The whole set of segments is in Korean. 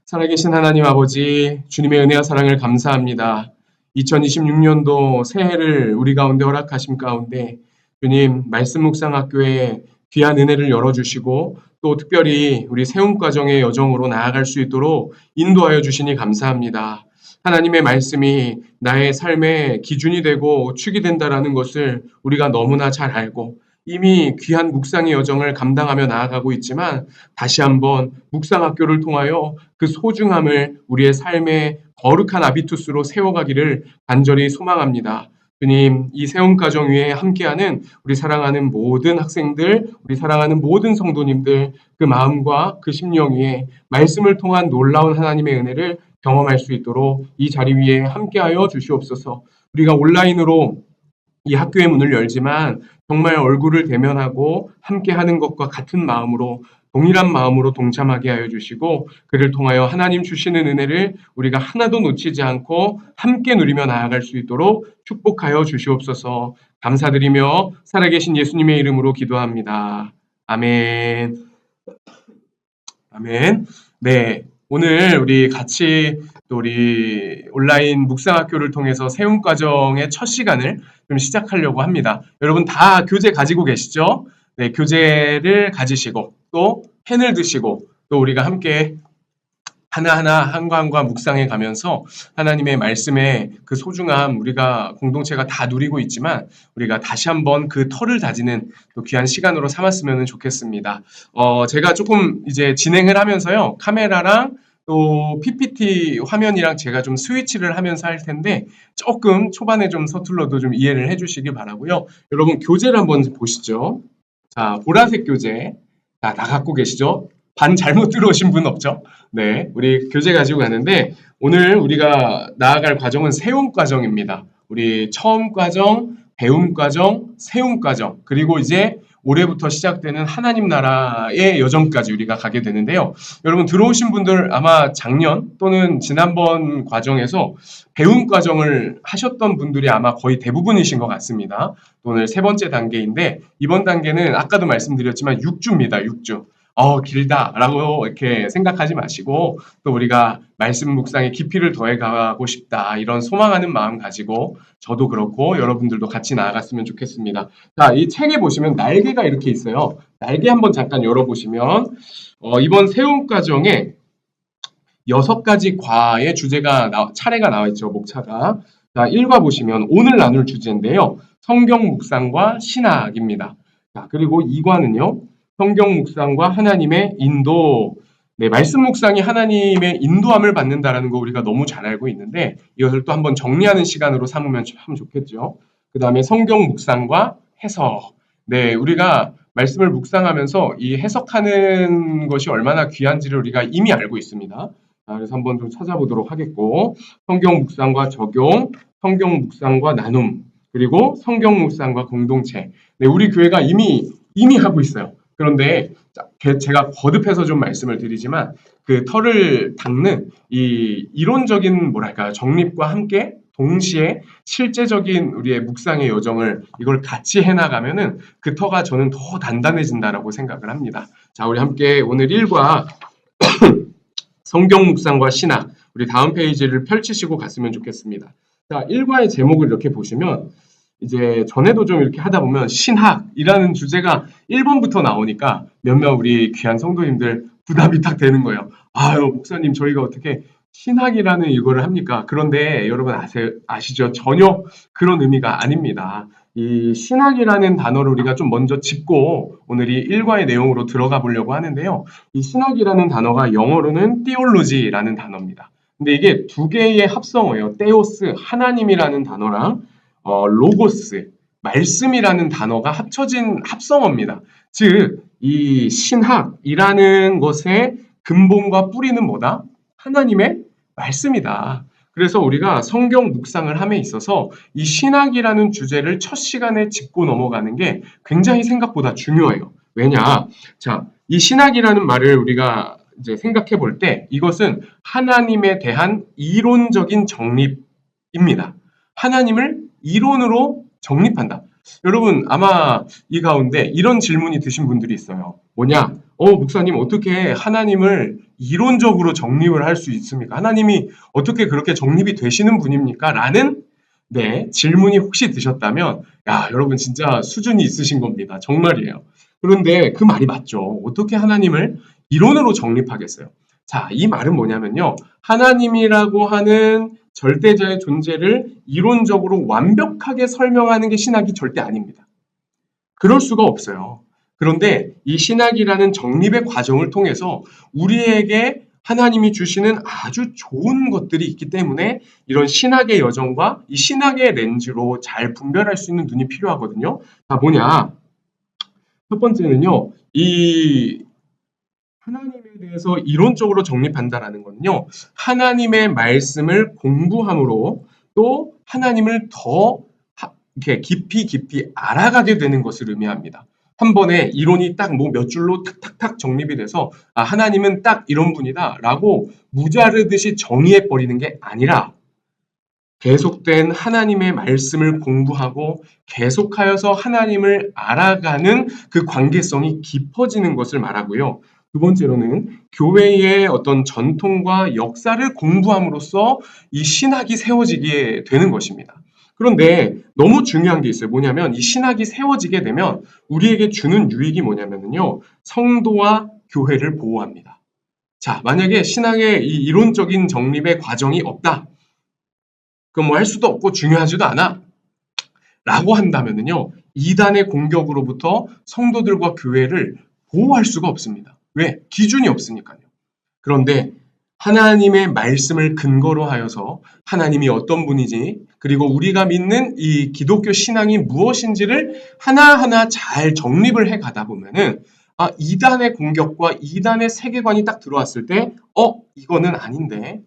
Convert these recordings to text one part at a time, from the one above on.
살아계신 하나님 아버지, 주님의 은혜와 사랑을 감사합니다. 2026년도 새해를 우리 가운데 허락하심 가운데 주님 말씀 묵상학교에 귀한 은혜를 열어주시고 또 특별히 우리 세움과정의 여정으로 나아갈 수 있도록 인도하여 주시니 감사합니다. 하나님의 말씀이 나의 삶의 기준이 되고 축이 된다라는 것을 우리가 너무나 잘 알고 이미 귀한 묵상의 여정을 감당하며 나아가고 있지만 다시 한번 묵상학교를 통하여 그 소중함을 우리의 삶의 거룩한 아비투스로 세워가기를 간절히 소망합니다. 주님, 이 세움가정 위에 함께하는 우리 사랑하는 모든 학생들, 우리 사랑하는 모든 성도님들 그 마음과 그 심령 위에 말씀을 통한 놀라운 하나님의 은혜를 경험할 수 있도록 이 자리 위에 함께하여 주시옵소서. 우리가 온라인으로 이 학교의 문을 열지만 정말 얼굴을 대면하고 함께하는 것과 같은 마음으로 동일한 마음으로 동참하게 하여 주시고 그를 통하여 하나님 주시는 은혜를 우리가 하나도 놓치지 않고 함께 누리며 나아갈 수 있도록 축복하여 주시옵소서. 감사드리며 살아계신 예수님의 이름으로 기도합니다. 아멘. 아멘. 네. 오늘 우리 같이 또 우리 온라인 묵상학교를 통해서 세움과정의 첫 시간을 좀 시작하려고 합니다. 여러분 다 교재 가지고 계시죠? 네, 교재를 가지시고 또 펜을 드시고 또 우리가 함께 하나하나 한과 한과 묵상해 가면서 하나님의 말씀의 그 소중함 우리가 공동체가 다 누리고 있지만 우리가 다시 한번 그 터를 다지는 또 귀한 시간으로 삼았으면 좋겠습니다. 제가 조금 이제 진행을 하면서요. 카메라랑 또 PPT 화면이랑 제가 좀 스위치를 하면서 할 텐데 조금 초반에 좀 서툴러도 좀 이해를 해주시기 바라고요. 여러분 교재를 한번 보시죠. 자, 보라색 교재. 자, 다 갖고 계시죠? 반 잘못 들어오신 분 없죠? 네, 우리 교재 가지고 가는데 오늘 우리가 나아갈 과정은 세움 과정입니다. 우리 처음 과정, 배움 과정, 세움 과정, 그리고 이제 올해부터 시작되는 하나님 나라의 여정까지 우리가 가게 되는데요. 여러분 들어오신 분들 아마 작년 또는 지난번 과정에서 배움 과정을 하셨던 분들이 아마 거의 대부분이신 것 같습니다. 오늘 세 번째 단계인데 이번 단계는 아까도 말씀드렸지만 6주입니다. 6주. 길다라고 이렇게 생각하지 마시고 또 우리가 말씀 묵상의 깊이를 더해가고 싶다 이런 소망하는 마음 가지고 저도 그렇고 여러분들도 같이 나아갔으면 좋겠습니다. 자, 이 책에 보시면 날개가 이렇게 있어요. 날개 한번 잠깐 열어보시면 이번 세움 과정에 6가지 과의 주제가 차례가 나와 있죠. 목차가. 자, 1과 보시면 오늘 나눌 주제인데요. 성경 묵상과 신학입니다. 자, 그리고 2과는요. 성경 묵상과 하나님의 인도. 네, 말씀 묵상이 하나님의 인도함을 받는다라는 거 우리가 너무 잘 알고 있는데 이것을 또 한번 정리하는 시간으로 삼으면 참 좋겠죠. 그 다음에 성경 묵상과 해석. 네, 우리가 말씀을 묵상하면서 이 해석하는 것이 얼마나 귀한지를 우리가 이미 알고 있습니다. 그래서 한번 좀 찾아보도록 하겠고 성경 묵상과 적용, 성경 묵상과 나눔, 그리고 성경 묵상과 공동체. 네, 우리 교회가 이미 하고 있어요. 그런데 제가 거듭해서 좀 말씀을 드리지만 그 터를 닦는 이 이론적인 뭐랄까요 정립과 함께 동시에 실제적인 우리의 묵상의 여정을 이걸 같이 해나가면은 그 터가 저는 더 단단해진다라고 생각을 합니다. 자, 우리 함께 오늘 1과 성경 묵상과 신학 우리 다음 페이지를 펼치시고 갔으면 좋겠습니다. 자, 1과의 제목을 이렇게 보시면 이제 전에도 좀 이렇게 하다 보면 신학이라는 주제가 1번부터 나오니까 몇몇 우리 귀한 성도님들 부담이 딱 되는 거예요. 아유, 목사님 저희가 어떻게 신학이라는 이거를 합니까? 그런데 여러분 아시죠? 전혀 그런 의미가 아닙니다. 이 신학이라는 단어를 우리가 좀 먼저 짚고 오늘 이 1과의 내용으로 들어가 보려고 하는데요. 이 신학이라는 단어가 영어로는 theology라는 단어입니다. 근데 이게 두 개의 합성어예요. theos, 하나님이라는 단어랑 로고스, 말씀이라는 단어가 합쳐진 합성어입니다. 즉, 이 신학이라는 것의 근본과 뿌리는 뭐다? 하나님의 말씀이다. 그래서 우리가 성경 묵상을 함에 있어서 이 신학이라는 주제를 첫 시간에 짚고 넘어가는 게 굉장히 생각보다 중요해요. 왜냐? 자, 이 신학이라는 말을 우리가 이제 생각해 볼 때 이것은 하나님에 대한 이론적인 정립입니다. 하나님을 이론으로 정립한다. 여러분 아마 이 가운데 이런 질문이 드신 분들이 있어요. 뭐냐? 목사님 어떻게 하나님을 이론적으로 정립을 할 수 있습니까? 하나님이 어떻게 그렇게 정립이 되시는 분입니까? 라는 네, 질문이 혹시 드셨다면 야, 여러분 진짜 수준이 있으신 겁니다. 정말이에요. 그런데 그 말이 맞죠. 어떻게 하나님을 이론으로 정립하겠어요? 자, 이 말은 뭐냐면요. 하나님이라고 하는 절대자의 존재를 이론적으로 완벽하게 설명하는 게 신학이 절대 아닙니다. 그럴 수가 없어요. 그런데 이 신학이라는 정립의 과정을 통해서 우리에게 하나님이 주시는 아주 좋은 것들이 있기 때문에 이런 신학의 여정과 이 신학의 렌즈로 잘 분별할 수 있는 눈이 필요하거든요. 자, 뭐냐? 첫 번째는요, 이 하나님에 대해서 이론적으로 정립한다라는 거는요, 하나님의 말씀을 공부함으로 또 하나님을 더 이렇게 깊이 알아가게 되는 것을 의미합니다. 한 번에 이론이 딱 뭐 몇 줄로 탁탁탁 정립이 돼서 아, 하나님은 딱 이런 분이다라고 무자르듯이 정의해 버리는 게 아니라 계속된 하나님의 말씀을 공부하고 계속하여서 하나님을 알아가는 그 관계성이 깊어지는 것을 말하고요. 두 번째로는 교회의 어떤 전통과 역사를 공부함으로써 이 신학이 세워지게 되는 것입니다. 그런데 너무 중요한 게 있어요. 뭐냐면 이 신학이 세워지게 되면 우리에게 주는 유익이 뭐냐면요. 성도와 교회를 보호합니다. 자, 만약에 신학의 이 이론적인 정립의 과정이 없다. 그건 뭐 할 수도 없고 중요하지도 않아. 라고 한다면요. 이단의 공격으로부터 성도들과 교회를 보호할 수가 없습니다. 왜? 기준이 없으니까요. 그런데 하나님의 말씀을 근거로 하여서 하나님이 어떤 분이지, 그리고 우리가 믿는 이 기독교 신앙이 무엇인지를 하나하나 잘 정립을 해 가다 보면은 아, 이단의 공격과 이단의 세계관이 딱 들어왔을 때, 이거는 아닌데.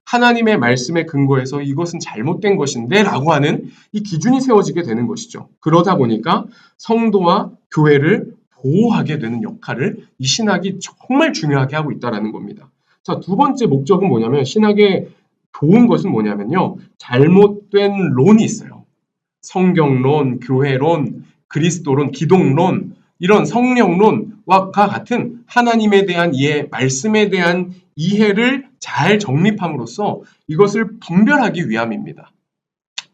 하나님의 말씀에 근거해서 이것은 잘못된 것인데 라고 하는 이 기준이 세워지게 되는 것이죠. 그러다 보니까 성도와 교회를 보호하게 되는 역할을 이 신학이 정말 중요하게 하고 있다는 겁니다. 자, 두 번째 목적은 뭐냐면 신학의 좋은 것은 뭐냐면요. 잘못된 론이 있어요. 성경론, 교회론, 그리스도론, 기독론, 이런 성령론과 같은 하나님에 대한 이해, 말씀에 대한 이해를 잘 정립함으로써 이것을 분별하기 위함입니다.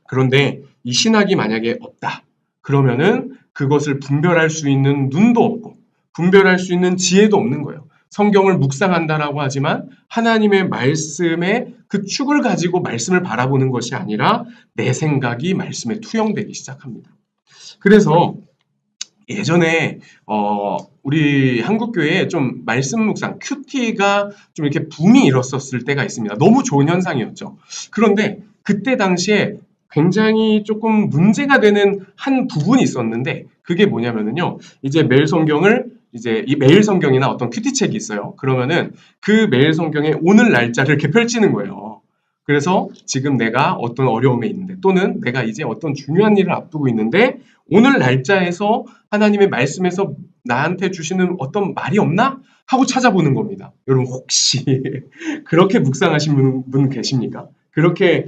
그런데 이 신학이 만약에 없다. 그러면은 그것을 분별할 수 있는 눈도 없고 분별할 수 있는 지혜도 없는 거예요. 성경을 묵상한다라고 하지만 하나님의 말씀의 그 축을 가지고 말씀을 바라보는 것이 아니라 내 생각이 말씀에 투영되기 시작합니다. 그래서 예전에 우리 한국교회에 좀 말씀 묵상 큐티가 좀 이렇게 붐이 일었었을 때가 있습니다. 너무 좋은 현상이었죠. 그런데 그때 당시에 굉장히 조금 문제가 되는 한 부분이 있었는데 그게 뭐냐면요. 이제 매일 성경을 이제 이 매일 성경이나 어떤 큐티 책이 있어요. 그러면은 그 매일 성경에 오늘 날짜를 이렇게 펼치는 거예요. 그래서 지금 내가 어떤 어려움에 있는데 또는 내가 이제 어떤 중요한 일을 앞두고 있는데 오늘 날짜에서 하나님의 말씀에서 나한테 주시는 어떤 말이 없나? 하고 찾아보는 겁니다. 여러분 혹시 그렇게 묵상하시는 분 계십니까? 그렇게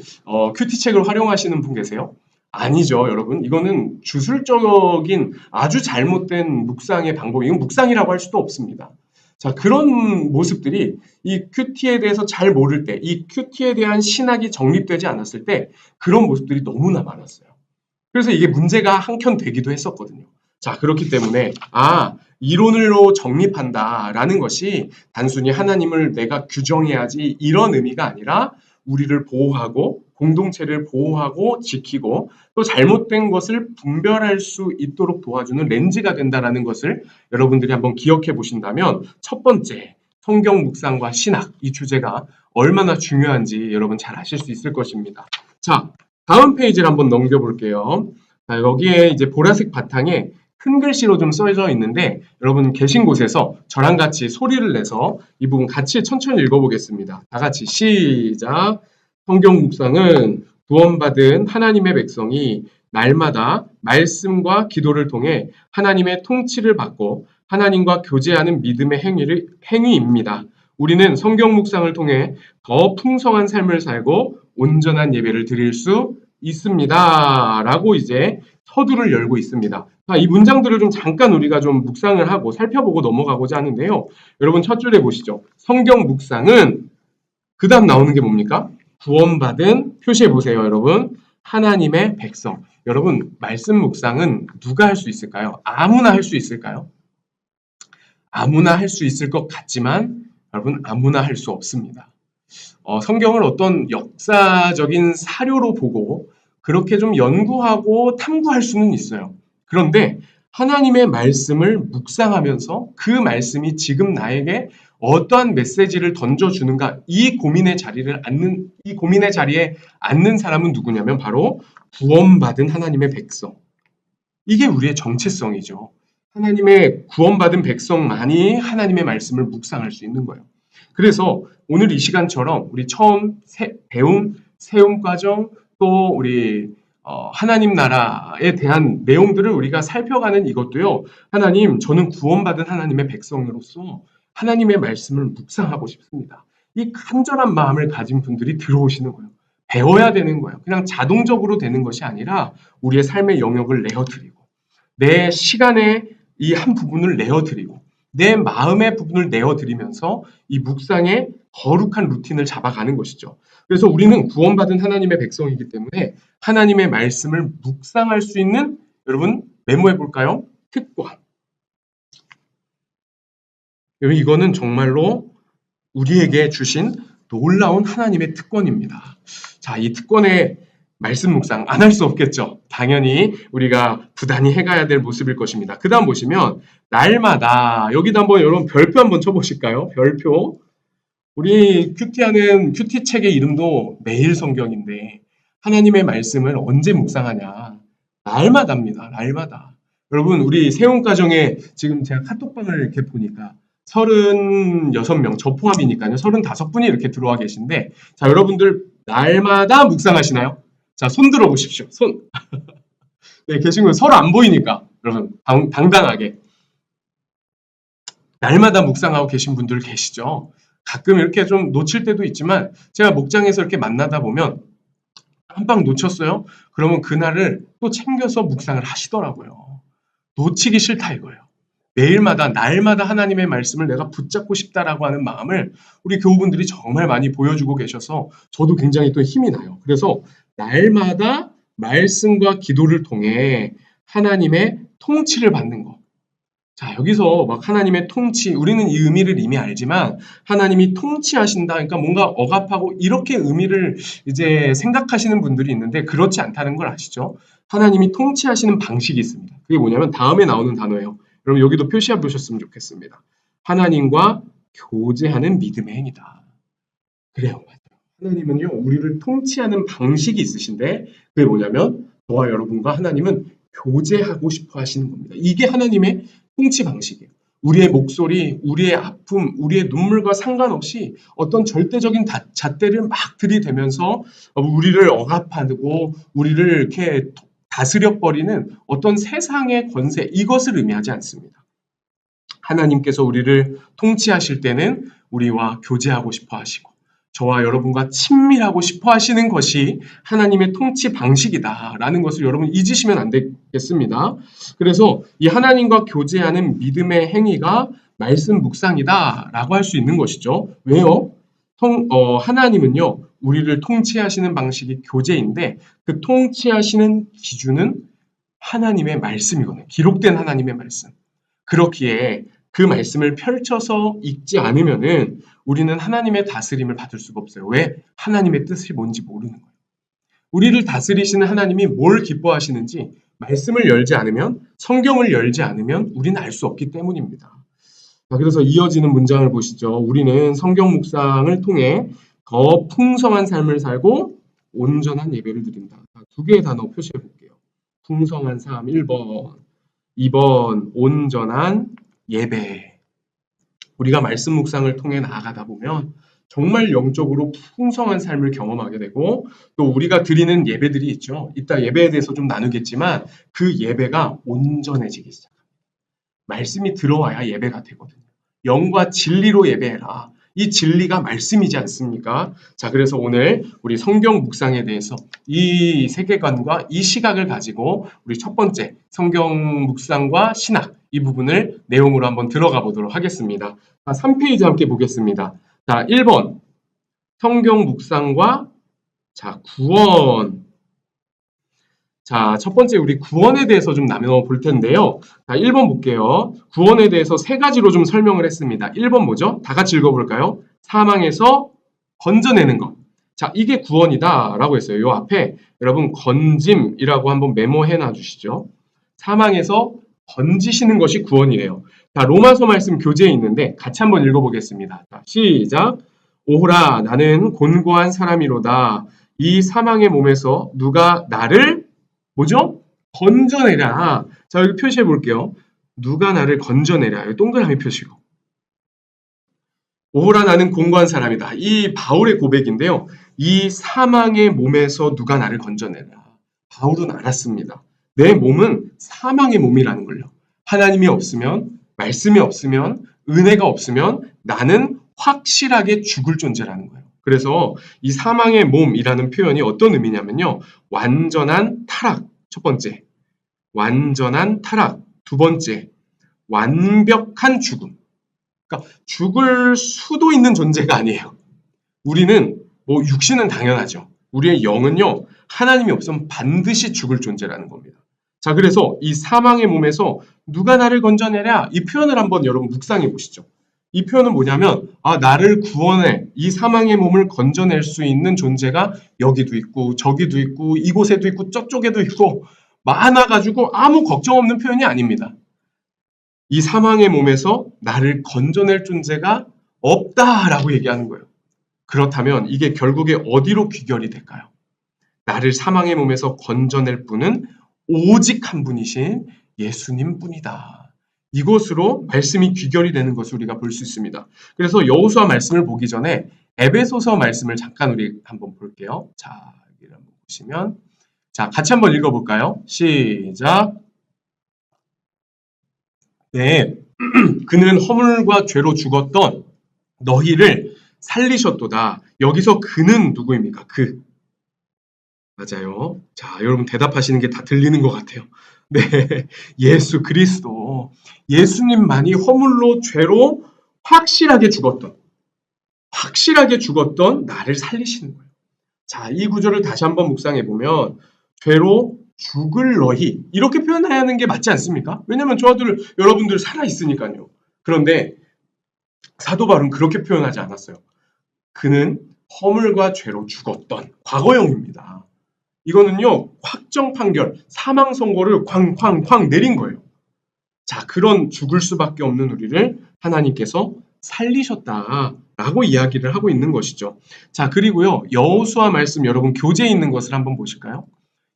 큐티책을 활용하시는 분 계세요? 아니죠, 여러분. 이거는 주술적인 아주 잘못된 묵상의 방법. 이건 묵상이라고 할 수도 없습니다. 자, 그런 모습들이 이 큐티에 대해서 잘 모를 때, 이 큐티에 대한 신학이 정립되지 않았을 때 그런 모습들이 너무나 많았어요. 그래서 이게 문제가 한켠 되기도 했었거든요. 자, 그렇기 때문에 이론으로 정립한다라는 것이 단순히 하나님을 내가 규정해야지 이런 의미가 아니라 우리를 보호하고 공동체를 보호하고 지키고 또 잘못된 것을 분별할 수 있도록 도와주는 렌즈가 된다는 것을 여러분들이 한번 기억해 보신다면 첫 번째 성경 묵상과 신학 이 주제가 얼마나 중요한지 여러분 잘 아실 수 있을 것입니다. 자, 다음 페이지를 한번 넘겨볼게요. 자, 여기에 이제 보라색 바탕에 큰 글씨로 좀 써져 있는데 여러분 계신 곳에서 저랑 같이 소리를 내서 이 부분 같이 천천히 읽어보겠습니다. 다 같이 시작. 성경 묵상은 구원받은 하나님의 백성이 날마다 말씀과 기도를 통해 하나님의 통치를 받고 하나님과 교제하는 믿음의 행위입니다. 우리는 성경 묵상을 통해 더 풍성한 삶을 살고 온전한 예배를 드릴 수 있습니다. 라고 이제 서두를 열고 있습니다. 자, 이 문장들을 좀 잠깐 우리가 좀 묵상을 하고 살펴보고 넘어가고자 하는데요. 여러분 첫 줄에 보시죠. 성경 묵상은 그 다음 나오는 게 뭡니까? 구원받은, 표시해 보세요, 여러분. 하나님의 백성. 여러분, 말씀 묵상은 누가 할 수 있을까요? 아무나 할 수 있을까요? 아무나 할 수 있을 것 같지만 여러분, 아무나 할 수 없습니다. 성경을 어떤 역사적인 사료로 보고 그렇게 좀 연구하고 탐구할 수는 있어요. 그런데 하나님의 말씀을 묵상하면서 그 말씀이 지금 나에게 어떠한 메시지를 던져주는가, 이 고민의 자리에 앉는 사람은 누구냐면 바로 구원받은 하나님의 백성. 이게 우리의 정체성이죠. 하나님의 구원받은 백성만이 하나님의 말씀을 묵상할 수 있는 거예요. 그래서 오늘 이 시간처럼 우리 처음 배움, 세움 과정, 또 우리 하나님 나라에 대한 내용들을 우리가 살펴가는 이것도요. 하나님, 저는 구원받은 하나님의 백성으로서 하나님의 말씀을 묵상하고 싶습니다. 이 간절한 마음을 가진 분들이 들어오시는 거예요. 배워야 되는 거예요. 그냥 자동적으로 되는 것이 아니라 우리의 삶의 영역을 내어드리고 내 시간의 이 한 부분을 내어드리고 내 마음의 부분을 내어드리면서 이 묵상의 거룩한 루틴을 잡아가는 것이죠. 그래서 우리는 구원받은 하나님의 백성이기 때문에 하나님의 말씀을 묵상할 수 있는, 여러분 메모해 볼까요? 특권. 이거는 정말로 우리에게 주신 놀라운 하나님의 특권입니다. 자, 이 특권의 말씀 묵상 안 할 수 없겠죠. 당연히 우리가 부단히 해가야 될 모습일 것입니다. 그 다음 보시면 날마다, 여기다 한번 여러분 별표 한번 쳐보실까요? 별표. 우리 큐티하는 큐티 책의 이름도 매일 성경인데 하나님의 말씀을 언제 묵상하냐? 날마다입니다. 날마다. 여러분 우리 세움가정에 지금 제가 카톡방을 이렇게 보니까 36명, 저 포함이니까요. 35분이 이렇게 들어와 계신데, 자, 여러분들 날마다 묵상하시나요? 자, 손 들어 보십시오. 손. 네, 계신 분 서로 안 보이니까 여러분 당당하게 날마다 묵상하고 계신 분들 계시죠? 가끔 이렇게 좀 놓칠 때도 있지만 제가 목장에서 이렇게 만나다 보면 한 방 놓쳤어요? 그러면 그날을 또 챙겨서 묵상을 하시더라고요. 놓치기 싫다 이거예요. 매일마다 날마다 하나님의 말씀을 내가 붙잡고 싶다라고 하는 마음을 우리 교우분들이 정말 많이 보여주고 계셔서 저도 굉장히 또 힘이 나요. 그래서 날마다 말씀과 기도를 통해 하나님의 통치를 받는 것. 자, 여기서 막 하나님의 통치, 우리는 이 의미를 이미 알지만 하나님이 통치하신다. 그러니까 뭔가 억압하고 이렇게 의미를 이제 생각하시는 분들이 있는데 그렇지 않다는 걸 아시죠? 하나님이 통치하시는 방식이 있습니다. 그게 뭐냐면 다음에 나오는 단어예요. 여러분 여기도 표시해 보셨으면 좋겠습니다. 하나님과 교제하는 믿음의 행위다. 그래요. 맞아요. 하나님은요. 우리를 통치하는 방식이 있으신데 그게 뭐냐면 저와 여러분과 하나님은 교제하고 싶어 하시는 겁니다. 이게 하나님의 통치 방식이에요. 우리의 목소리, 우리의 아픔, 우리의 눈물과 상관없이 어떤 절대적인 잣대를 막 들이대면서 우리를 억압하고 우리를 이렇게 다스려버리는 어떤 세상의 권세, 이것을 의미하지 않습니다. 하나님께서 우리를 통치하실 때는 우리와 교제하고 싶어 하시고 저와 여러분과 친밀하고 싶어 하시는 것이 하나님의 통치 방식이다라는 것을 여러분 잊으시면 안 되겠습니다. 그래서 이 하나님과 교제하는 믿음의 행위가 말씀 묵상이다라고 할 수 있는 것이죠. 왜요? 하나님은요. 우리를 통치하시는 방식이 교제인데 그 통치하시는 기준은 하나님의 말씀이거든요. 기록된 하나님의 말씀. 그렇기에 그 말씀을 펼쳐서 읽지 않으면은 우리는 하나님의 다스림을 받을 수가 없어요. 왜? 하나님의 뜻이 뭔지 모르는 거예요. 우리를 다스리시는 하나님이 뭘 기뻐하시는지 말씀을 열지 않으면, 성경을 열지 않으면 우리는 알 수 없기 때문입니다. 그래서 이어지는 문장을 보시죠. 우리는 성경 묵상을 통해 더 풍성한 삶을 살고 온전한 예배를 드린다. 두 개의 단어 표시해 볼게요. 풍성한 삶 1번, 2번 온전한 예배. 우리가 말씀 묵상을 통해 나아가다 보면 정말 영적으로 풍성한 삶을 경험하게 되고 또 우리가 드리는 예배들이 있죠. 이따 예배에 대해서 좀 나누겠지만 그 예배가 온전해지기 시작합니다. 말씀이 들어와야 예배가 되거든요. 영과 진리로 예배해라. 이 진리가 말씀이지 않습니까? 자, 그래서 오늘 우리 성경 묵상에 대해서 이 세계관과 이 시각을 가지고 우리 첫 번째 성경 묵상과 신학 이 부분을 내용으로 한번 들어가 보도록 하겠습니다. 자, 3페이지 함께 보겠습니다. 자, 1번 성경 묵상과 자, 구원. 자, 첫 번째 우리 구원에 대해서 좀 나눠 볼 텐데요. 자, 1번 볼게요. 구원에 대해서 세 가지로 좀 설명을 했습니다. 1번 뭐죠? 다 같이 읽어볼까요? 사망에서 건져내는 것. 자, 이게 구원이다 라고 했어요. 요 앞에 여러분 건짐이라고 한번 메모해 놔주시죠. 사망에서 건지시는 것이 구원이래요. 자, 로마서 말씀 교재에 있는데 같이 한번 읽어보겠습니다. 자, 시작. 오호라 나는 곤고한 사람이로다. 이 사망의 몸에서 누가 나를 뭐죠? 건져내라. 자, 여기 표시해 볼게요. 누가 나를 건져내라. 여기 동그라미 표시고. 오호라 나는 곤고한 사람이다. 이 바울의 고백인데요. 이 사망의 몸에서 누가 나를 건져내라. 바울은 알았습니다. 내 몸은 사망의 몸이라는 걸요. 하나님이 없으면, 말씀이 없으면, 은혜가 없으면 나는 확실하게 죽을 존재라는 거예요. 그래서 이 사망의 몸이라는 표현이 어떤 의미냐면요. 완전한 타락, 첫 번째. 완전한 타락, 두 번째. 완벽한 죽음. 그러니까 죽을 수도 있는 존재가 아니에요. 우리는 뭐 육신은 당연하죠. 우리의 영은요. 하나님이 없으면 반드시 죽을 존재라는 겁니다. 자, 그래서 이 사망의 몸에서 누가 나를 건져내랴? 이 표현을 한번 여러분 묵상해 보시죠. 이 표현은 뭐냐면 나를 구원해 이 사망의 몸을 건져낼 수 있는 존재가 여기도 있고 저기도 있고 이곳에도 있고 저쪽에도 있고 많아가지고 아무 걱정 없는 표현이 아닙니다. 이 사망의 몸에서 나를 건져낼 존재가 없다라고 얘기하는 거예요. 그렇다면 이게 결국에 어디로 귀결이 될까요? 나를 사망의 몸에서 건져낼 분은 오직 한 분이신 예수님 뿐이다. 이것으로 말씀이 귀결이 되는 것을 우리가 볼 수 있습니다. 그래서 여호수아 말씀을 보기 전에 에베소서 말씀을 잠깐 우리 한번 볼게요. 자, 여기를 한번 보시면 자, 같이 한번 읽어볼까요? 시작. 네, 그는 허물과 죄로 죽었던 너희를 살리셨도다. 여기서 그는 누구입니까? 그. 맞아요. 자, 여러분 대답하시는 게 다 들리는 것 같아요. 네, 예수 그리스도. 예수님만이 허물로 죄로 확실하게 죽었던 나를 살리시는 거예요. 자, 이 구절을 다시 한번 묵상해 보면 죄로 죽을 너희 이렇게 표현하는 게 맞지 않습니까? 왜냐면 여러분들 살아 있으니까요. 그런데 사도 바울은 그렇게 표현하지 않았어요. 그는 허물과 죄로 죽었던 과거형입니다. 이거는요, 확정 판결, 사망 선고를 쾅쾅쾅 내린 거예요. 자, 그런 죽을 수밖에 없는 우리를 하나님께서 살리셨다라고 이야기를 하고 있는 것이죠. 자, 그리고요, 여호수아 말씀 여러분 교재에 있는 것을 한번 보실까요?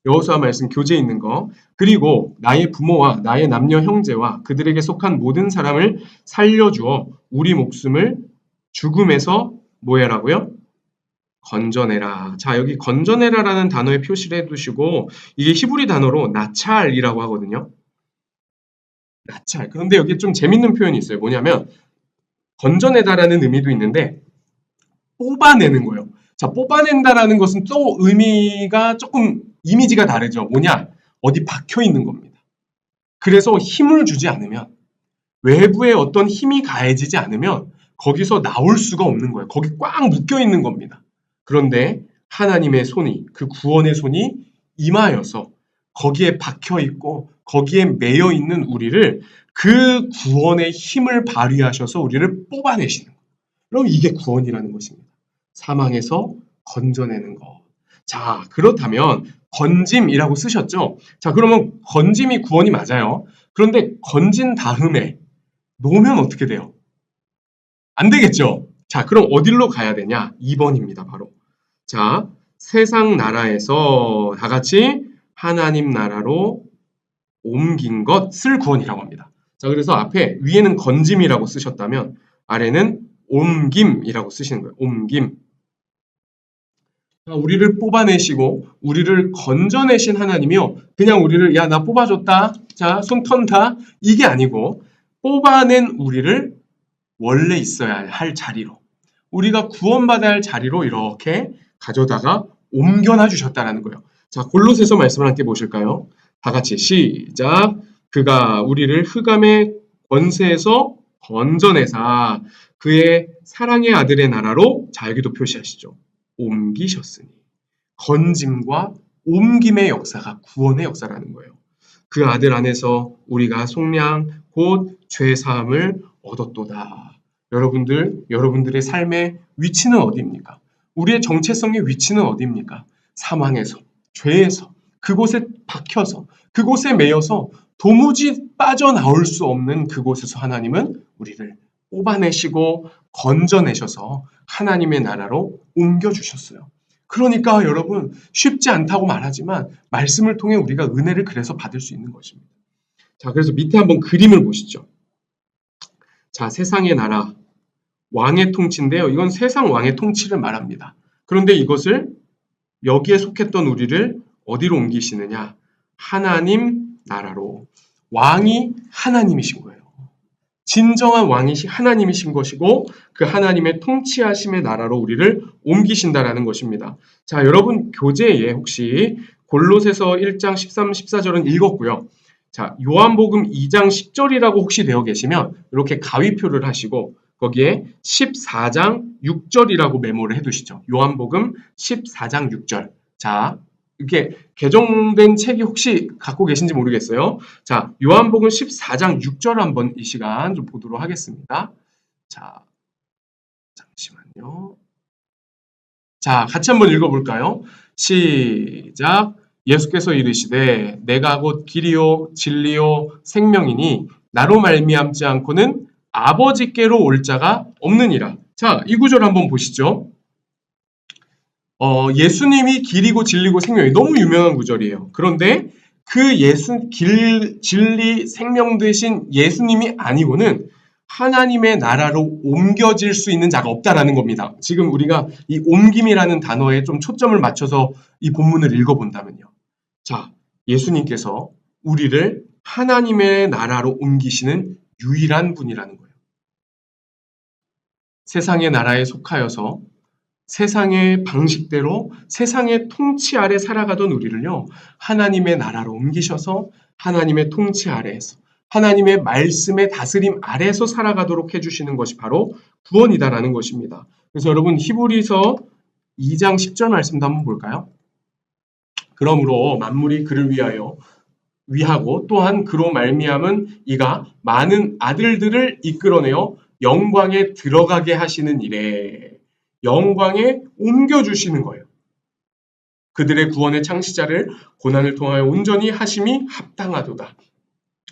여호수아 말씀 교재에 있는 거. 그리고 나의 부모와 나의 남녀 형제와 그들에게 속한 모든 사람을 살려주어 우리 목숨을 죽음에서 뭐해라고요? 건져내라. 자, 여기 건져내라라는 단어에 표시를 해두시고 이게 히브리 단어로 나찰이라고 하거든요. 나찰. 그런데 여기 좀 재밌는 표현이 있어요. 뭐냐면 건져내다라는 의미도 있는데 뽑아내는 거예요. 자, 뽑아낸다라는 것은 또 의미가 조금 이미지가 다르죠. 뭐냐? 어디 박혀 있는 겁니다. 그래서 힘을 주지 않으면 외부에 어떤 힘이 가해지지 않으면 거기서 나올 수가 없는 거예요. 거기 꽉 묶여 있는 겁니다. 그런데 하나님의 손이 그 구원의 손이 임하여서 거기에 박혀 있고 거기에 매여 있는 우리를 그 구원의 힘을 발휘하셔서 우리를 뽑아내시는 거예요. 그럼 이게 구원이라는 것입니다. 사망에서 건져내는 것. 자, 그렇다면 건짐이라고 쓰셨죠? 자, 그러면 건짐이 구원이 맞아요. 그런데 건진 다음에 놓으면 어떻게 돼요? 안 되겠죠? 자, 그럼 어디로 가야 되냐? 2번입니다, 바로. 자, 세상 나라에서 다 같이 하나님 나라로 옮긴 것을 구원이라고 합니다. 자, 그래서 앞에 위에는 건짐이라고 쓰셨다면 아래는 옮김이라고 쓰시는 거예요. 옮김. 우리를 뽑아내시고 우리를 건져내신 하나님이요. 그냥 우리를 야, 나 뽑아줬다. 자, 손 턴다. 이게 아니고 뽑아낸 우리를 원래 있어야 할 자리로 우리가 구원받아야 할 자리로 이렇게 가져다가 옮겨놔 주셨다라는 거예요. 자, 골로새서 말씀을 함께 보실까요? 다 같이 시작. 그가 우리를 흑암의 권세에서 건져내사 그의 사랑의 아들의 나라로, 자, 여기도 표시하시죠. 옮기셨으니. 건짐과 옮김의 역사가 구원의 역사라는 거예요. 그 아들 안에서 우리가 속량 곧 죄사함을 얻었도다. 여러분들의 삶의 위치는 어디입니까? 우리의 정체성의 위치는 어디입니까? 사망에서, 죄에서, 그곳에 박혀서, 그곳에 매여서 도무지 빠져나올 수 없는 그곳에서 하나님은 우리를 뽑아내시고 건져내셔서 하나님의 나라로 옮겨주셨어요. 그러니까 여러분, 쉽지 않다고 말하지만 말씀을 통해 우리가 은혜를 그래서 받을 수 있는 것입니다. 자, 그래서 밑에 한번 그림을 보시죠. 자, 세상의 나라, 왕의 통치인데요. 이건 세상 왕의 통치를 말합니다. 그런데 이것을 여기에 속했던 우리를 어디로 옮기시느냐? 하나님 나라로. 왕이 하나님이신 거예요. 진정한 왕이 하나님이신 것이고 그 하나님의 통치하심의 나라로 우리를 옮기신다라는 것입니다. 자, 여러분 교재에 혹시 골로새서 1장 13, 14절은 읽었고요. 자, 요한복음 2장 10절이라고 혹시 되어 계시면 이렇게 가위표를 하시고 거기에 14장 6절이라고 메모를 해두시죠. 요한복음 14장 6절. 자, 이렇게 개정된 책이 혹시 갖고 계신지 모르겠어요. 자, 요한복음 14장 6절 한번 이 시간 좀 보도록 하겠습니다. 자, 잠시만요. 자, 같이 한번 읽어볼까요? 시작. 예수께서 이르시되 내가 곧 길이요 진리요 생명이니 나로 말미암지 않고는 아버지께로 올 자가 없느니라. 자, 이 구절 한번 보시죠. 예수님이 길이고 진리고 생명이 너무 유명한 구절이에요. 그런데 그 진리, 생명 되신 예수님이 아니고는 하나님의 나라로 옮겨질 수 있는 자가 없다라는 겁니다. 지금 우리가 이 옮김이라는 단어에 좀 초점을 맞춰서 이 본문을 읽어본다면요. 자, 예수님께서 우리를 하나님의 나라로 옮기시는 유일한 분이라는 거예요. 세상의 나라에 속하여서 세상의 방식대로 세상의 통치 아래 살아가던 우리를요, 하나님의 나라로 옮기셔서 하나님의 통치 아래에서 하나님의 말씀의 다스림 아래에서 살아가도록 해주시는 것이 바로 구원이다라는 것입니다. 그래서 여러분 히브리서 2장 10절 말씀도 한번 볼까요? 그러므로 만물이 그를 위하고 또한 그로 말미암은 이가 많은 아들들을 이끌어내어 영광에 들어가게 하시는 일에 영광에 옮겨주시는 거예요. 그들의 구원의 창시자를 고난을 통하여 온전히 하심이 합당하도다.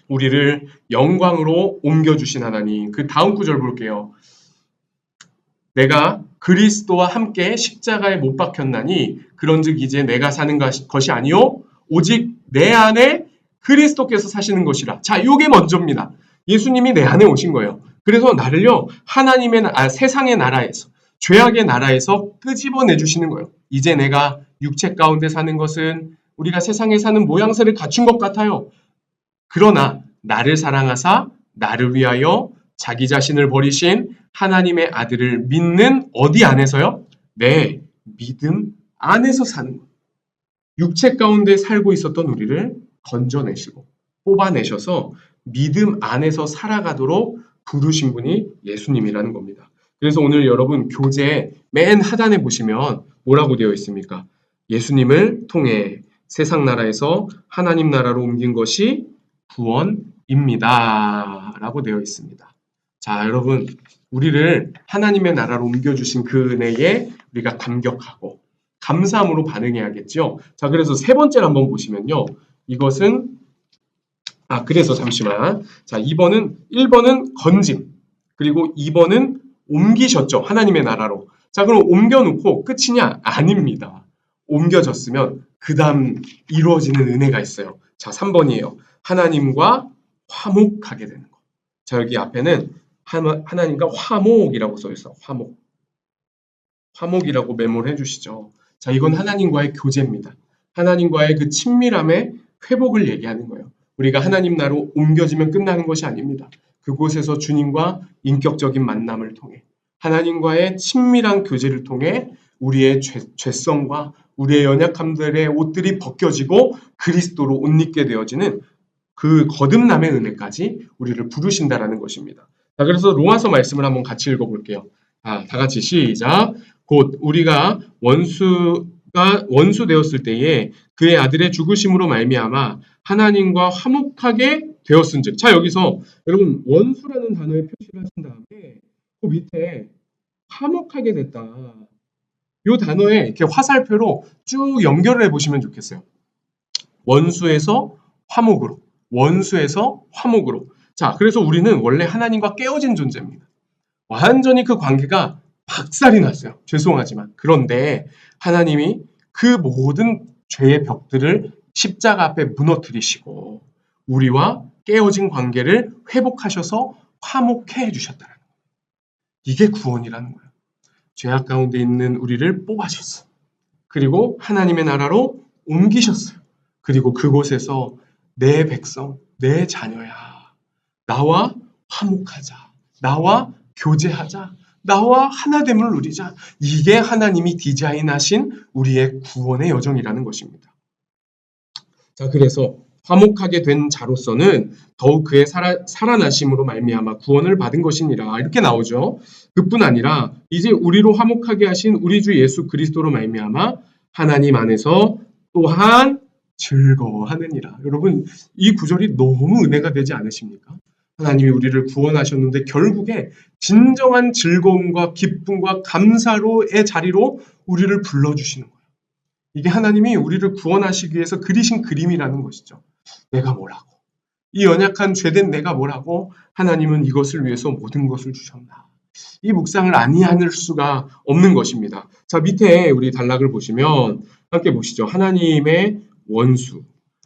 우리를 영광으로 옮겨주신 하나님. 그 다음 구절 볼게요. 내가 그리스도와 함께 십자가에 못 박혔나니 그런즉 이제 내가 사는 것이 아니요 오직 내 안에 그리스도께서 사시는 것이라. 자, 이게 먼저입니다. 예수님이 내 안에 오신 거예요. 그래서 나를요 세상의 나라에서 죄악의 나라에서 끄집어내 주시는 거예요. 이제 내가 육체 가운데 사는 것은 우리가 세상에 사는 모양새를 갖춘 것 같아요. 그러나 나를 사랑하사 나를 위하여 자기 자신을 버리신 하나님의 아들을 믿는 어디 안에서요? 내 믿음 안에서 사는 거예요. 육체 가운데 살고 있었던 우리를 건져내시고 뽑아내셔서 믿음 안에서 살아가도록 부르신 분이 예수님이라는 겁니다. 그래서 오늘 여러분 교재 맨 하단에 보시면 뭐라고 되어 있습니까? 예수님을 통해 세상 나라에서 하나님 나라로 옮긴 것이 구원입니다. 라고 되어 있습니다. 자, 여러분 우리를 하나님의 나라로 옮겨주신 그 은혜에 우리가 감격하고 감사함으로 반응해야겠죠. 자, 그래서 세 번째를 한번 보시면요. 이것은 그래서 잠시만. 자, 1번은 건짐. 그리고 2번은 옮기셨죠. 하나님의 나라로. 자, 그럼 옮겨놓고 끝이냐? 아닙니다. 옮겨졌으면 그 다음 이루어지는 은혜가 있어요. 자, 3번이에요. 하나님과 화목하게 되는 거. 자, 여기 앞에는 하나님과 화목이라고 써있어요. 화목이라고 메모를 해주시죠. 자, 이건 하나님과의 교제입니다. 하나님과의 그 친밀함의 회복을 얘기하는 거예요. 우리가 하나님 나라로 옮겨지면 끝나는 것이 아닙니다. 그곳에서 주님과 인격적인 만남을 통해 하나님과의 친밀한 교제를 통해 우리의 죄성과 우리의 연약함들의 옷들이 벗겨지고 그리스도로 옷 입게 되어지는 그 거듭남의 은혜까지 우리를 부르신다라는 것입니다. 자, 그래서 로마서 말씀을 한번 같이 읽어볼게요. 다 같이 시작. 곧 우리가 원수 되었을 때에 그의 아들의 죽으심으로 말미암아 하나님과 화목하게 되었은즉. 자, 여기서 여러분 원수라는 단어에 표시를 하신 다음에 그 밑에 화목하게 됐다. 이 단어에 이렇게 화살표로 쭉 연결을 해보시면 좋겠어요. 원수에서 화목으로, 원수에서 화목으로. 자, 그래서 우리는 원래 하나님과 깨어진 존재입니다. 완전히 그 관계가 박살이 났어요. 죄송하지만. 그런데 하나님이 그 모든 죄의 벽들을 십자가 앞에 무너뜨리시고 우리와 깨어진 관계를 회복하셔서 화목해 해주셨다는 거예요. 이게 구원이라는 거예요. 죄악 가운데 있는 우리를 뽑아주셨어요. 그리고 하나님의 나라로 옮기셨어요. 그리고 그곳에서 내 백성, 내 자녀야. 나와 화목하자. 나와 교제하자. 나와 하나됨을 누리자. 이게 하나님이 디자인하신 우리의 구원의 여정이라는 것입니다. 자, 그래서 화목하게 된 자로서는 더욱 그의 살아나심으로 말미암아 구원을 받은 것이니라. 이렇게 나오죠. 그뿐 아니라 이제 우리로 화목하게 하신 우리 주 예수 그리스도로 말미암아 하나님 안에서 또한 즐거워하느니라. 여러분, 이 구절이 너무 은혜가 되지 않으십니까? 하나님이 우리를 구원하셨는데 결국에 진정한 즐거움과 기쁨과 감사로의 자리로 우리를 불러주시는 거예요. 이게 하나님이 우리를 구원하시기 위해서 그리신 그림이라는 것이죠. 내가 뭐라고? 이 연약한 죄된 내가 뭐라고? 하나님은 이것을 위해서 모든 것을 주셨나? 이 묵상을 아니할 수가 없는 것입니다. 자, 밑에 우리 단락을 보시면 함께 보시죠. 하나님의 원수,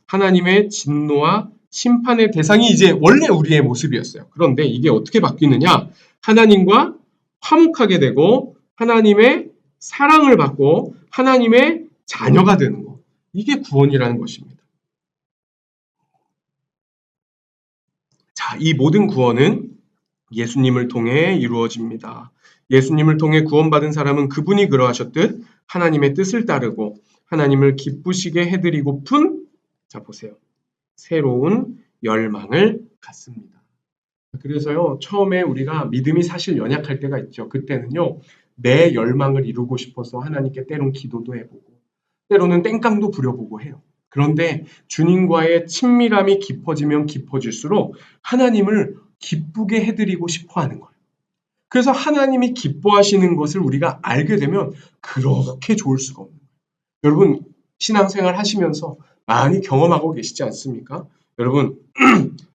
하나님의 진노와 심판의 대상이 이제 원래 우리의 모습이었어요. 그런데 이게 어떻게 바뀌느냐? 하나님과 화목하게 되고 하나님의 사랑을 받고 하나님의 자녀가 되는 것. 이게 구원이라는 것입니다. 자, 이 모든 구원은 예수님을 통해 이루어집니다. 예수님을 통해 구원받은 사람은 그분이 그러하셨듯 하나님의 뜻을 따르고 하나님을 기쁘시게 해드리고픈, 자 보세요, 새로운 열망을 갖습니다. 그래서요, 처음에 우리가 믿음이 사실 연약할 때가 있죠. 그때는요, 내 열망을 이루고 싶어서 하나님께 때론 기도도 해보고 때로는 땡깡도 부려보고 해요. 그런데 주님과의 친밀함이 깊어지면 깊어질수록 하나님을 기쁘게 해드리고 싶어 하는 거예요. 그래서 하나님이 기뻐하시는 것을 우리가 알게 되면 그렇게 좋을 수가 없는 거예요. 여러분, 신앙생활 하시면서 많이 경험하고 계시지 않습니까? 여러분,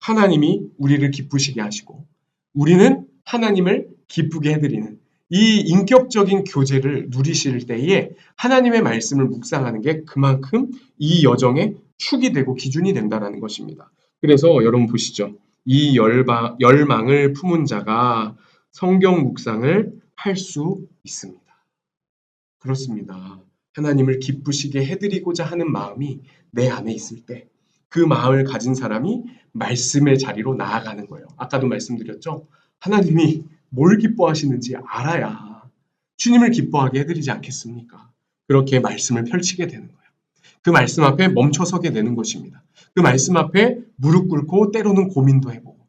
하나님이 우리를 기쁘시게 하시고 우리는 하나님을 기쁘게 해드리는 이 인격적인 교제를 누리실 때에 하나님의 말씀을 묵상하는 게 그만큼 이 여정의 축이 되고 기준이 된다는 것입니다. 그래서 여러분 보시죠. 이 열망을 품은 자가 성경 묵상을 할 수 있습니다. 그렇습니다. 하나님을 기쁘시게 해드리고자 하는 마음이 내 안에 있을 때 그 마음을 가진 사람이 말씀의 자리로 나아가는 거예요. 아까도 말씀드렸죠. 하나님이 뭘 기뻐하시는지 알아야 주님을 기뻐하게 해드리지 않겠습니까? 그렇게 말씀을 펼치게 되는 거예요. 그 말씀 앞에 멈춰서게 되는 것입니다. 그 말씀 앞에 무릎 꿇고 때로는 고민도 해보고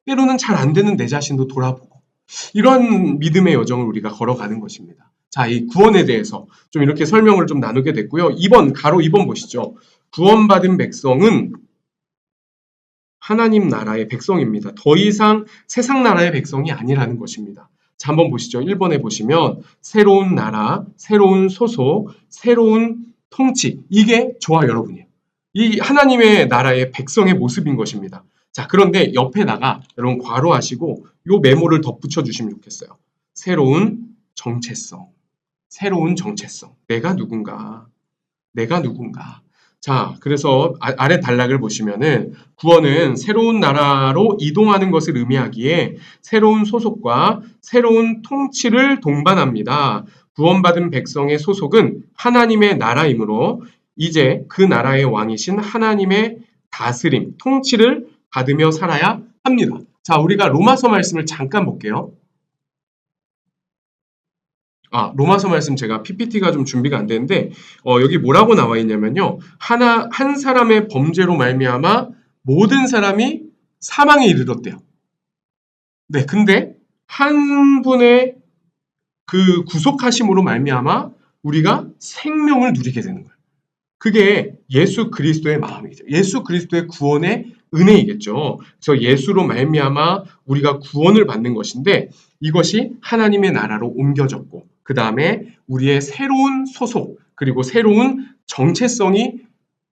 때로는 잘 안 되는 내 자신도 돌아보고 이런 믿음의 여정을 우리가 걸어가는 것입니다. 자, 이 구원에 대해서 좀 이렇게 설명을 좀 나누게 됐고요. 2번, 가로 2번 보시죠. 구원받은 백성은 하나님 나라의 백성입니다. 더 이상 세상 나라의 백성이 아니라는 것입니다. 자, 한번 보시죠. 1번에 보시면 새로운 나라, 새로운 소속, 새로운 통치. 이게 저와 여러분이에요. 이 하나님의 나라의 백성의 모습인 것입니다. 자, 그런데 옆에다가 여러분 괄호하시고 요 메모를 덧붙여 주시면 좋겠어요. 새로운 정체성. 새로운 정체성. 내가 누군가. 내가 누군가. 자, 그래서 아래 단락을 보시면은 구원은 새로운 나라로 이동하는 것을 의미하기에 새로운 소속과 새로운 통치를 동반합니다. 구원받은 백성의 소속은 하나님의 나라이므로 이제 그 나라의 왕이신 하나님의 다스림, 통치를 받으며 살아야 합니다. 자, 우리가 로마서 말씀을 잠깐 볼게요. 로마서 말씀 제가 PPT가 좀 준비가 안 되는데, 여기 뭐라고 나와 있냐면요. 한 사람의 범죄로 말미암아 모든 사람이 사망에 이르렀대요. 네, 근데 한 분의 그 구속하심으로 말미암아 우리가 생명을 누리게 되는 거예요. 그게 예수 그리스도의 마음이죠. 예수 그리스도의 구원의 은혜이겠죠. 그래서 예수로 말미암아 우리가 구원을 받는 것인데 이것이 하나님의 나라로 옮겨졌고 그 다음에 우리의 새로운 소속 그리고 새로운 정체성이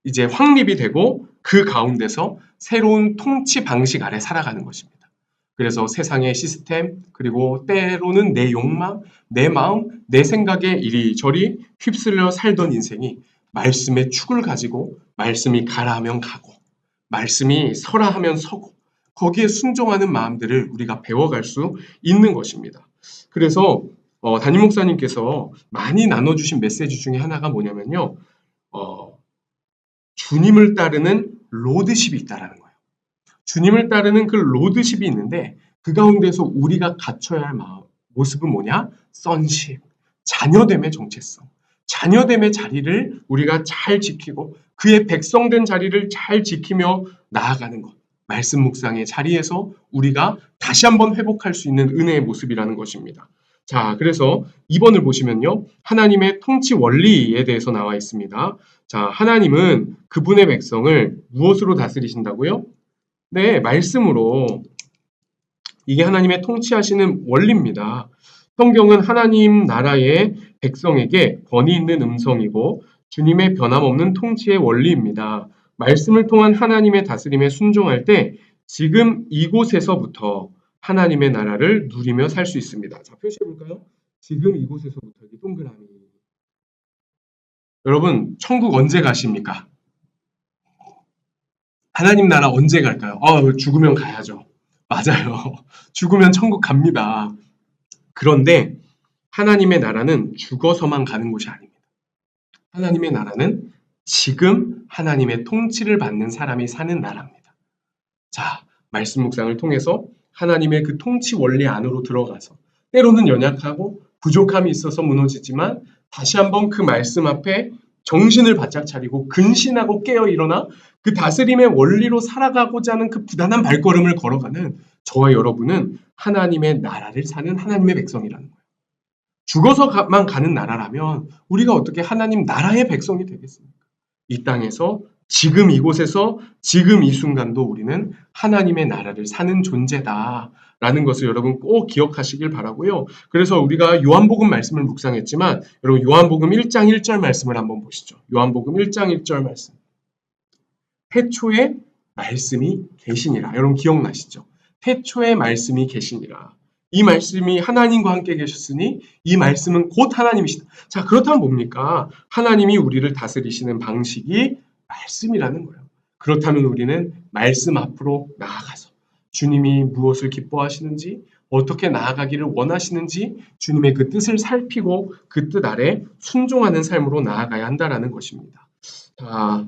이제 확립이 되고 그 가운데서 새로운 통치 방식 아래 살아가는 것입니다. 그래서 세상의 시스템 그리고 때로는 내 욕망, 내 마음, 내 생각에 이리저리 휩쓸려 살던 인생이 말씀의 축을 가지고 말씀이 가라 하면 가고 말씀이 서라 하면 서고 거기에 순종하는 마음들을 우리가 배워갈 수 있는 것입니다. 그래서 담임 목사님께서 많이 나눠주신 메시지 중에 하나가 뭐냐면요. 주님을 따르는 로드십이 있다라는 거예요. 주님을 따르는 그 로드십이 있는데 그 가운데서 우리가 갖춰야 할 모습은 뭐냐? 선십, 자녀됨의 정체성. 자녀됨의 자리를 우리가 잘 지키고 그의 백성된 자리를 잘 지키며 나아가는 것. 말씀 묵상의 자리에서 우리가 다시 한번 회복할 수 있는 은혜의 모습이라는 것입니다. 자, 그래서 2번을 보시면요. 하나님의 통치 원리에 대해서 나와 있습니다. 자, 하나님은 그분의 백성을 무엇으로 다스리신다고요? 네, 말씀으로. 이게 하나님의 통치하시는 원리입니다. 성경은 하나님 나라의 백성에게 권위 있는 음성이고 주님의 변함없는 통치의 원리입니다. 말씀을 통한 하나님의 다스림에 순종할 때 지금 이곳에서부터 하나님의 나라를 누리며 살 수 있습니다. 자, 표시해 볼까요? 지금 이곳에서부터 여기 동그라미. 여러분, 천국 언제 가십니까? 하나님 나라 언제 갈까요? 죽으면 가야죠. 맞아요. 죽으면 천국 갑니다. 그런데 하나님의 나라는 죽어서만 가는 곳이 아닙니다. 하나님의 나라는 지금 하나님의 통치를 받는 사람이 사는 나라입니다. 자, 말씀 묵상을 통해서 하나님의 그 통치 원리 안으로 들어가서 때로는 연약하고 부족함이 있어서 무너지지만 다시 한번 그 말씀 앞에 정신을 바짝 차리고 근신하고 깨어 일어나 그 다스림의 원리로 살아가고자 하는 그 부단한 발걸음을 걸어가는 저와 여러분은 하나님의 나라를 사는 하나님의 백성이라는 거예요. 죽어서만 가는 나라라면 우리가 어떻게 하나님 나라의 백성이 되겠습니까? 이 땅에서 지금 이곳에서 지금 이 순간도 우리는 하나님의 나라를 사는 존재다라는 것을 여러분 꼭 기억하시길 바라고요. 그래서 우리가 요한복음 말씀을 묵상했지만 여러분 요한복음 1장 1절 말씀을 한번 보시죠. 요한복음 1장 1절 말씀. 태초에 말씀이 계시니라. 여러분 기억나시죠? 태초에 말씀이 계시니라. 이 말씀이 하나님과 함께 계셨으니 이 말씀은 곧 하나님이시다. 자, 그렇다면 뭡니까? 하나님이 우리를 다스리시는 방식이 말씀이라는 거예요. 그렇다면 우리는 말씀 앞으로 나아가서 주님이 무엇을 기뻐하시는지 어떻게 나아가기를 원하시는지 주님의 그 뜻을 살피고 그 뜻 아래 순종하는 삶으로 나아가야 한다는 것입니다. 자,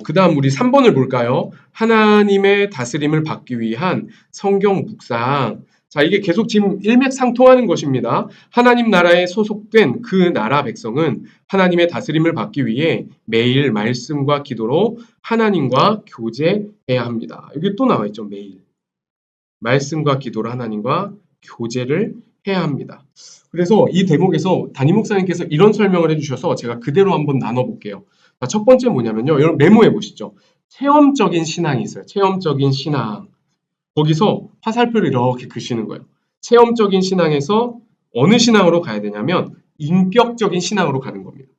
그 다음 우리 3번을 볼까요? 하나님의 다스림을 받기 위한 성경 묵상. 자, 이게 계속 지금 일맥상통하는 것입니다. 하나님 나라에 소속된 그 나라 백성은 하나님의 다스림을 받기 위해 매일 말씀과 기도로 하나님과 교제해야 합니다. 여기 또 나와 있죠. 매일. 말씀과 기도로 하나님과 교제를 해야 합니다. 그래서 이 대목에서 담임 목사님께서 이런 설명을 해주셔서 제가 그대로 한번 나눠볼게요. 자, 첫 번째 뭐냐면요. 여러분 메모해 보시죠. 체험적인 신앙이 있어요. 체험적인 신앙. 거기서 화살표를 이렇게 그시는 거예요. 체험적인 신앙에서 어느 신앙으로 가야 되냐면 인격적인 신앙으로 가는 겁니다.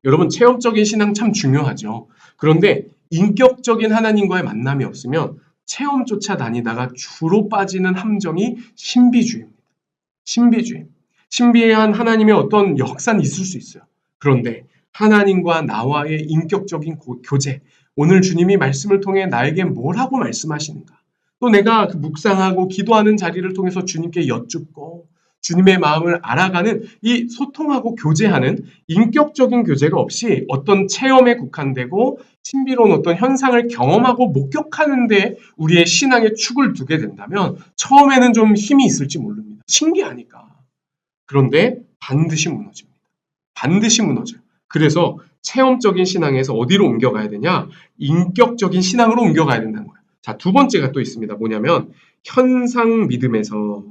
여러분 체험적인 신앙 참 중요하죠. 그런데 인격적인 하나님과의 만남이 없으면 체험조차 다니다가 주로 빠지는 함정이 신비주의입니다. 신비주의. 신비한 하나님의 어떤 역사는 있을 수 있어요. 그런데 하나님과 나와의 인격적인 교제, 오늘 주님이 말씀을 통해 나에게 뭐라고 말씀하시는가? 또 내가 그 묵상하고 기도하는 자리를 통해서 주님께 여쭙고 주님의 마음을 알아가는 이 소통하고 교제하는 인격적인 교제가 없이 어떤 체험에 국한되고 신비로운 어떤 현상을 경험하고 목격하는데 우리의 신앙의 축을 두게 된다면 처음에는 좀 힘이 있을지 모릅니다. 신기하니까. 그런데 반드시 무너집니다. 반드시 무너져요. 그래서 체험적인 신앙에서 어디로 옮겨가야 되냐? 인격적인 신앙으로 옮겨가야 된다는 거예요. 자, 두 번째가 또 있습니다. 뭐냐면 현상 믿음에서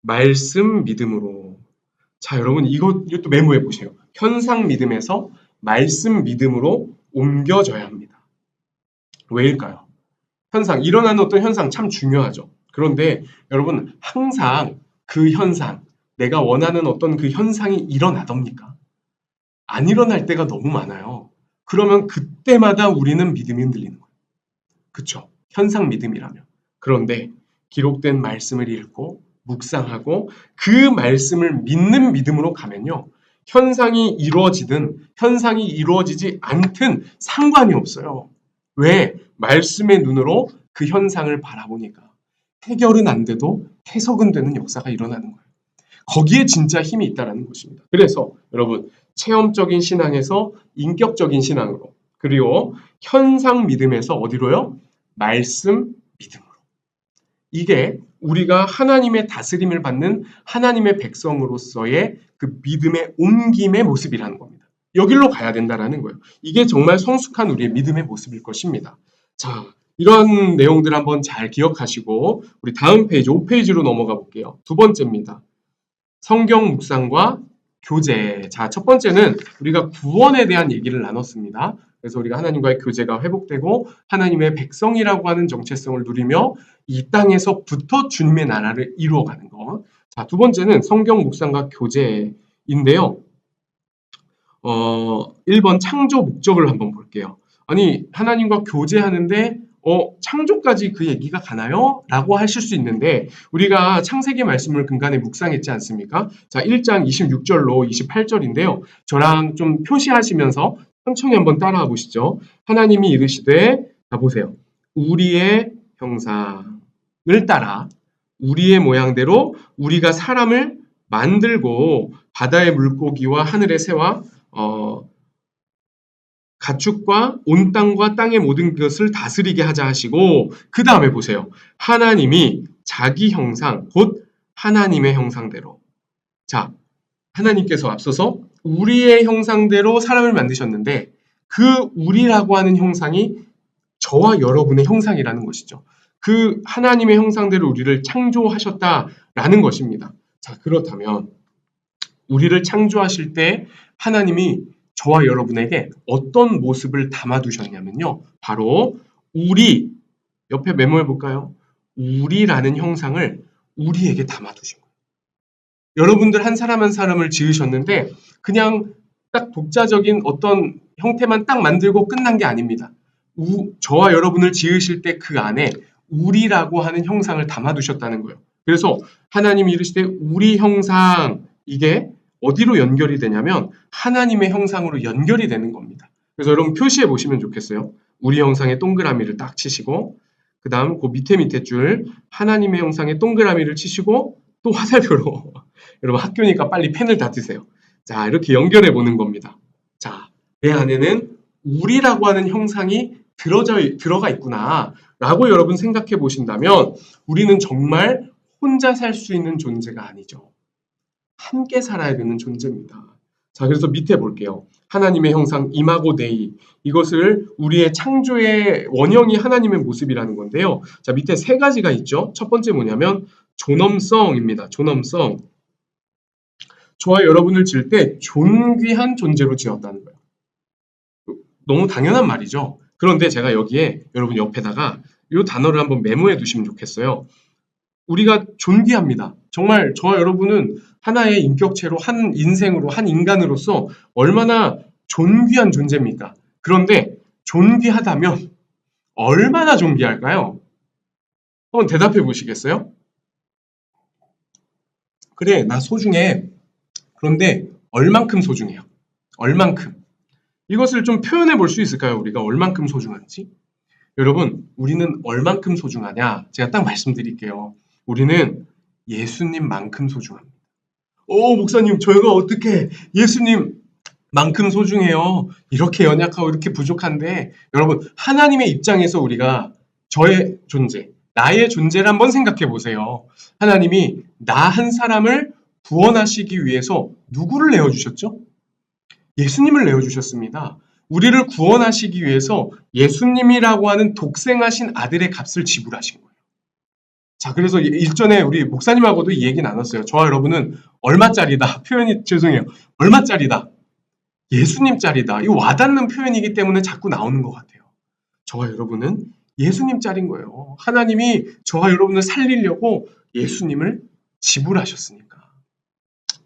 말씀 믿음으로. 자, 여러분 이것도 메모해 보세요. 현상 믿음에서 말씀 믿음으로 옮겨져야 합니다. 왜일까요? 현상, 일어나는 어떤 현상 참 중요하죠. 그런데 여러분 항상 그 현상, 내가 원하는 어떤 그 현상이 일어나답니까? 안 일어날 때가 너무 많아요. 그러면 그때마다 우리는 믿음이 흔들리는 거예요. 그쵸? 현상 믿음이라면. 그런데 기록된 말씀을 읽고 묵상하고 그 말씀을 믿는 믿음으로 가면요. 현상이 이루어지든 현상이 이루어지지 않든 상관이 없어요. 왜? 말씀의 눈으로 그 현상을 바라보니까 해결은 안 돼도 해석은 되는 역사가 일어나는 거예요. 거기에 진짜 힘이 있다는 것입니다. 그래서 여러분 체험적인 신앙에서 인격적인 신앙으로 그리고 현상 믿음에서 어디로요? 말씀 믿음으로. 이게 우리가 하나님의 다스림을 받는 하나님의 백성으로서의 그 믿음의 옮김의 모습이라는 겁니다. 여기로 가야 된다는 거예요. 이게 정말 성숙한 우리의 믿음의 모습일 것입니다. 자, 이런 내용들 한번 잘 기억하시고 우리 다음 페이지 5페이지로 넘어가 볼게요. 두 번째입니다. 성경 묵상과 교제. 자, 첫 번째는 우리가 구원에 대한 얘기를 나눴습니다. 그래서 우리가 하나님과의 교제가 회복되고 하나님의 백성이라고 하는 정체성을 누리며 이 땅에서부터 주님의 나라를 이루어가는 것. 자, 두 번째는 성경 묵상과 교제인데요. 1번 창조 목적을 한번 볼게요. 아니, 하나님과 교제하는데 창조까지 그 얘기가 가나요? 라고 하실 수 있는데 우리가 창세기 말씀을 근간에 묵상했지 않습니까? 자, 1장 26절로 28절인데요. 저랑 좀 표시하시면서 천천히 한번 따라와 보시죠. 하나님이 이르시되, 자 보세요. 우리의 형상을 따라 우리의 모양대로 우리가 사람을 만들고 바다의 물고기와 하늘의 새와 가축과 온 땅과 땅의 모든 것을 다스리게 하자 하시고 그 다음에 보세요. 하나님이 자기 형상 곧 하나님의 형상대로. 자, 하나님께서 앞서서 우리의 형상대로 사람을 만드셨는데 그 우리라고 하는 형상이 저와 여러분의 형상이라는 것이죠. 그 하나님의 형상대로 우리를 창조하셨다라는 것입니다. 자, 그렇다면 우리를 창조하실 때 하나님이 저와 여러분에게 어떤 모습을 담아두셨냐면요. 바로 우리, 옆에 메모해 볼까요? 우리라는 형상을 우리에게 담아두신 거예요. 여러분들 한 사람 한 사람을 지으셨는데 그냥 딱 독자적인 어떤 형태만 딱 만들고 끝난 게 아닙니다. 저와 여러분을 지으실 때 그 안에 우리라고 하는 형상을 담아두셨다는 거예요. 그래서 하나님이 이르시되 우리 형상, 이게 어디로 연결이 되냐면 하나님의 형상으로 연결이 되는 겁니다. 그래서 여러분 표시해 보시면 좋겠어요. 우리 형상의 동그라미를 딱 치시고 그 다음 그 밑에 줄 하나님의 형상의 동그라미를 치시고 또 화살표로 여러분 학교니까 빨리 펜을 다 드세요. 자, 이렇게 연결해 보는 겁니다. 자, 내 안에는 우리라고 하는 형상이 들어가 있구나 라고 여러분 생각해 보신다면 우리는 정말 혼자 살 수 있는 존재가 아니죠. 함께 살아야 되는 존재입니다. 자, 그래서 밑에 볼게요. 하나님의 형상 이마고 데이, 이것을 우리의 창조의 원형이 하나님의 모습이라는 건데요. 자, 밑에 세 가지가 있죠. 첫 번째 뭐냐면 존엄성입니다. 존엄성. 저와 여러분을 지을 때 존귀한 존재로 지었다는 거예요. 너무 당연한 말이죠. 그런데 제가 여기에 여러분 옆에다가 이 단어를 한번 메모해 두시면 좋겠어요. 우리가 존귀합니다. 정말 저와 여러분은 하나의 인격체로, 한 인생으로, 한 인간으로서 얼마나 존귀한 존재입니까? 그런데 존귀하다면 얼마나 존귀할까요? 한번 대답해 보시겠어요? 그래, 나 소중해. 그런데 얼만큼 소중해요? 얼만큼? 이것을 좀 표현해 볼 수 있을까요? 우리가 얼만큼 소중한지? 여러분, 우리는 얼만큼 소중하냐? 제가 딱 말씀드릴게요. 우리는 예수님만큼 소중합니다. 목사님, 저희가 어떻게 예수님만큼 소중해요? 이렇게 연약하고 이렇게 부족한데, 여러분, 하나님의 입장에서 우리가 저의 존재, 나의 존재를 한번 생각해 보세요. 하나님이 나 한 사람을 구원하시기 위해서 누구를 내어주셨죠? 예수님을 내어주셨습니다. 우리를 구원하시기 위해서 예수님이라고 하는 독생하신 아들의 값을 지불하신 거예요. 자, 그래서 일전에 우리 목사님하고도 이 얘기 나눴어요. 저와 여러분은 얼마짜리다. 표현이 죄송해요. 얼마짜리다. 예수님짜리다. 이 와닿는 표현이기 때문에 자꾸 나오는 것 같아요. 저와 여러분은 예수님짜리인 거예요. 하나님이 저와 여러분을 살리려고 예수님을 지불하셨으니까.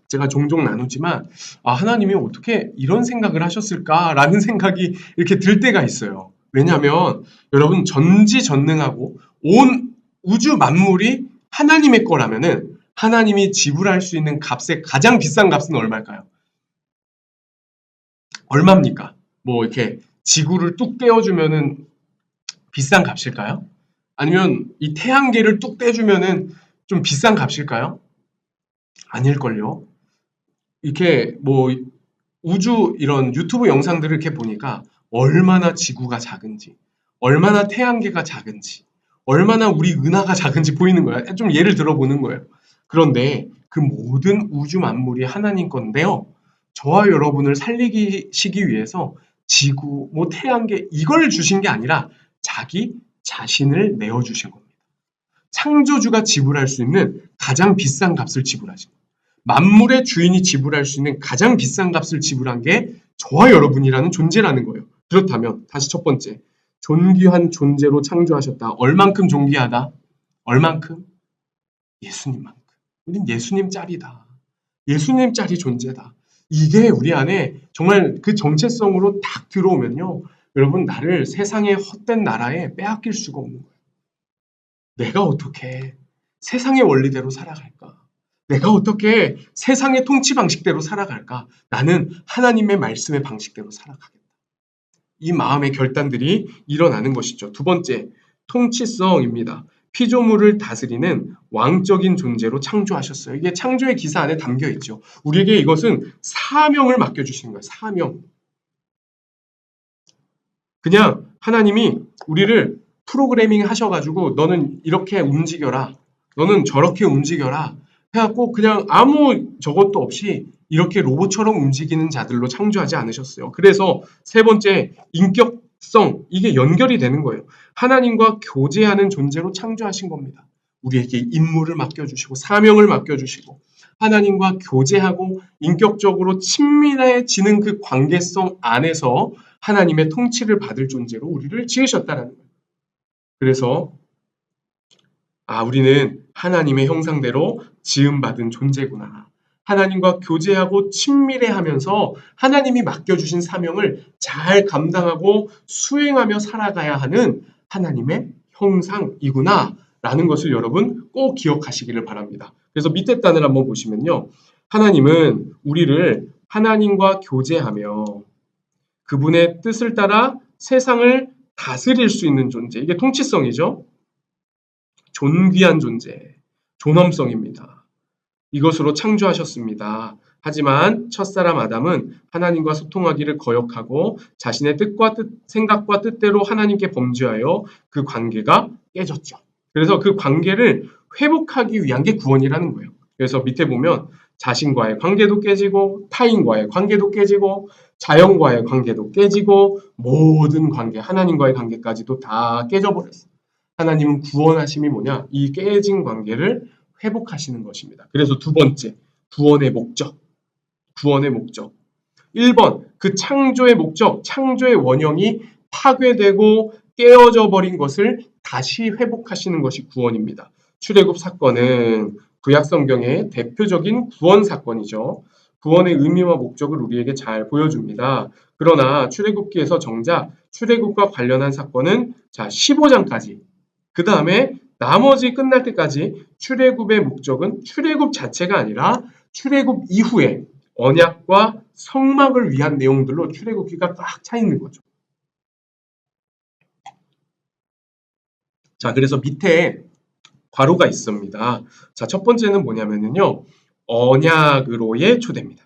제가 종종 나누지만 하나님이 어떻게 이런 생각을 하셨을까라는 생각이 이렇게 들 때가 있어요. 왜냐하면 여러분 전지전능하고 온 우주 만물이 하나님의 거라면은 하나님이 지불할 수 있는 값의 가장 비싼 값은 얼마일까요? 얼마입니까? 뭐 이렇게 지구를 뚝 떼어주면은 비싼 값일까요? 아니면 이 태양계를 뚝 떼주면은 좀 비싼 값일까요? 아닐걸요. 이렇게 뭐 우주 이런 유튜브 영상들을 이렇게 보니까 얼마나 지구가 작은지, 얼마나 태양계가 작은지, 얼마나 우리 은하가 작은지 보이는 거야. 좀 예를 들어보는 거예요. 그런데 그 모든 우주 만물이 하나님 건데요. 저와 여러분을 살리시기 위해서 지구, 뭐 태양계 이걸 주신 게 아니라 자기 자신을 내어주신 겁니다. 창조주가 지불할 수 있는 가장 비싼 값을 지불하신 거예요. 만물의 주인이 지불할 수 있는 가장 비싼 값을 지불한 게 저와 여러분이라는 존재라는 거예요. 그렇다면 다시 첫 번째, 존귀한 존재로 창조하셨다. 얼만큼 존귀하다? 얼만큼? 예수님만큼. 우린 예수님 짤이다. 예수님 짤이 존재다. 이게 우리 안에 정말 그 정체성으로 딱 들어오면요. 여러분, 나를 세상의 헛된 나라에 빼앗길 수가 없는 거예요. 내가 어떻게 세상의 원리대로 살아갈까? 내가 어떻게 세상의 통치 방식대로 살아갈까? 나는 하나님의 말씀의 방식대로 살아가겠다. 이 마음의 결단들이 일어나는 것이죠. 두 번째, 통치성입니다. 피조물을 다스리는 왕적인 존재로 창조하셨어요. 이게 창조의 기사 안에 담겨 있죠. 우리에게 이것은 사명을 맡겨주시는 거예요. 사명. 그냥 하나님이 우리를 프로그래밍 하셔가지고 너는 이렇게 움직여라. 너는 저렇게 움직여라. 해갖고 그냥 아무 저것도 없이 이렇게 로봇처럼 움직이는 자들로 창조하지 않으셨어요. 그래서 세 번째, 인격성. 이게 연결이 되는 거예요. 하나님과 교제하는 존재로 창조하신 겁니다. 우리에게 임무를 맡겨주시고 사명을 맡겨주시고 하나님과 교제하고 인격적으로 친밀해지는 그 관계성 안에서 하나님의 통치를 받을 존재로 우리를 지으셨다는 거예요. 그래서 우리는 하나님의 형상대로 지음받은 존재구나. 하나님과 교제하고 친밀해하면서 하나님이 맡겨주신 사명을 잘 감당하고 수행하며 살아가야 하는 하나님의 형상이구나 라는 것을 여러분 꼭 기억하시기를 바랍니다. 그래서 밑에 단을 한번 보시면요. 하나님은 우리를 하나님과 교제하며 그분의 뜻을 따라 세상을 다스릴 수 있는 존재. 이게 통치성이죠. 존귀한 존재, 존엄성입니다. 이것으로 창조하셨습니다. 하지만 첫사람 아담은 하나님과 소통하기를 거역하고 자신의 생각과 뜻대로 하나님께 범죄하여 그 관계가 깨졌죠. 그래서 그 관계를 회복하기 위한 게 구원이라는 거예요. 그래서 밑에 보면 자신과의 관계도 깨지고 타인과의 관계도 깨지고 자연과의 관계도 깨지고 모든 관계, 하나님과의 관계까지도 다 깨져버렸어요. 하나님은 구원하심이 뭐냐? 이 깨진 관계를 회복하시는 것입니다. 그래서 두 번째, 구원의 목적. 구원의 목적. 1번, 그 창조의 목적, 창조의 원형이 파괴되고 깨어져 버린 것을 다시 회복하시는 것이 구원입니다. 출애굽 사건은 구약 성경의 대표적인 구원 사건이죠. 구원의 의미와 목적을 우리에게 잘 보여줍니다. 그러나 출애굽기에서 정작 출애굽과 관련한 사건은 15장까지 그 다음에 나머지 끝날 때까지 출애굽의 목적은 출애굽 자체가 아니라 출애굽 이후에 언약과 성막을 위한 내용들로 출애굽기가 꽉 차 있는 거죠. 자, 그래서 밑에 괄호가 있습니다. 자, 첫 번째는 뭐냐면요. 언약으로의 초대입니다.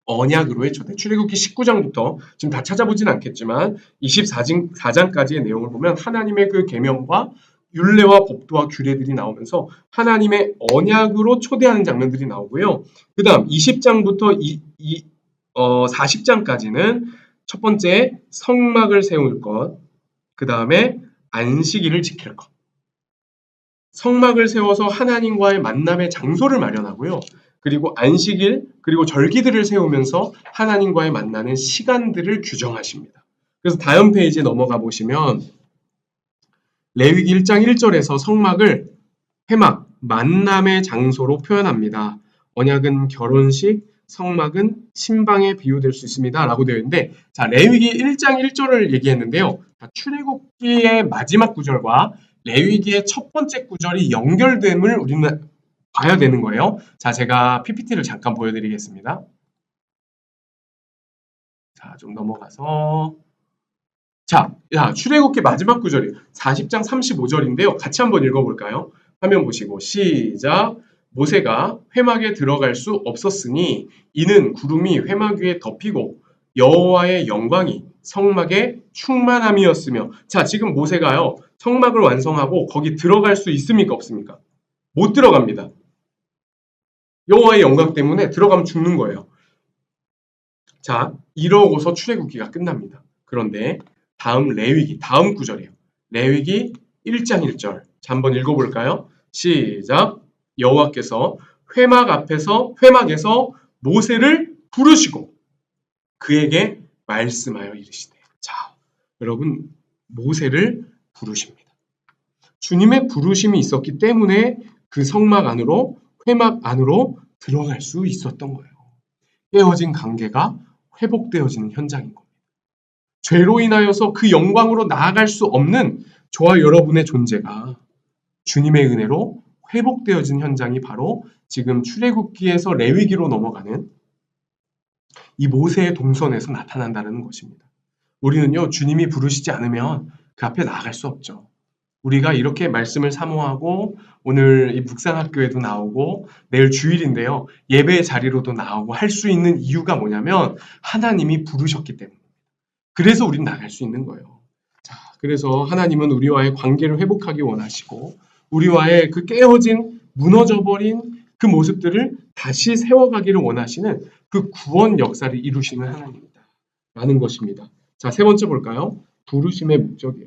언약으로의 초대. 출애굽기 19장부터 지금 다 찾아보진 않겠지만 24장까지의 내용을 보면 하나님의 그 계명과 율례와 법도와 규례들이 나오면서 하나님의 언약으로 초대하는 장면들이 나오고요. 그 다음 20장부터 40장까지는 첫 번째 성막을 세울 것, 그 다음에 안식일을 지킬 것. 성막을 세워서 하나님과의 만남의 장소를 마련하고요. 그리고 안식일, 그리고 절기들을 세우면서 하나님과의 만나는 시간들을 규정하십니다. 그래서 다음 페이지에 넘어가 보시면 레위기 1장 1절에서 성막을 회막, 만남의 장소로 표현합니다. 언약은 결혼식, 성막은 신방에 비유될 수 있습니다. 라고 되어 있는데, 자, 레위기 1장 1절을 얘기했는데요. 출애굽기의 마지막 구절과 레위기의 첫 번째 구절이 연결됨을 우리는 봐야 되는 거예요. 자, 제가 PPT를 잠깐 보여드리겠습니다. 자, 좀 넘어가서. 자, 출애굽기 마지막 구절이 40장 35절인데요. 같이 한번 읽어볼까요? 화면 보시고 시작. 모세가 회막에 들어갈 수 없었으니 이는 구름이 회막 위에 덮이고 여호와의 영광이 성막에 충만함이었으며. 자, 지금 모세가요. 성막을 완성하고 거기 들어갈 수 있습니까? 없습니까? 못 들어갑니다. 여호와의 영광 때문에 들어가면 죽는 거예요. 자, 이러고서 출애굽기가 끝납니다. 그런데 다음 레위기, 다음 구절이에요. 레위기 1장 1절. 자, 한번 읽어볼까요? 시작. 여호와께서 회막에서 모세를 부르시고 그에게 말씀하여 이르시되. 자, 여러분, 모세를 부르십니다. 주님의 부르심이 있었기 때문에 그 성막 안으로, 회막 안으로 들어갈 수 있었던 거예요. 깨어진 관계가 회복되어지는 현장인 겁니다. 죄로 인하여서 그 영광으로 나아갈 수 없는 저와 여러분의 존재가 주님의 은혜로 회복되어진 현장이 바로 지금 출애굽기에서 레위기로 넘어가는 이 모세의 동선에서 나타난다는 것입니다. 우리는요, 주님이 부르시지 않으면 그 앞에 나아갈 수 없죠. 우리가 이렇게 말씀을 사모하고 오늘 이 묵상학교에도 나오고 내일 주일인데요. 예배의 자리로도 나오고 할 수 있는 이유가 뭐냐면 하나님이 부르셨기 때문입니다. 그래서 우리는 나갈 수 있는 거예요. 자, 그래서 하나님은 우리와의 관계를 회복하기 원하시고 우리와의 그 깨어진 무너져버린 그 모습들을 다시 세워가기를 원하시는 그 구원 역사를 이루시는 하나님이다 라는 것입니다. 자, 세 번째 볼까요? 부르심의 목적이요.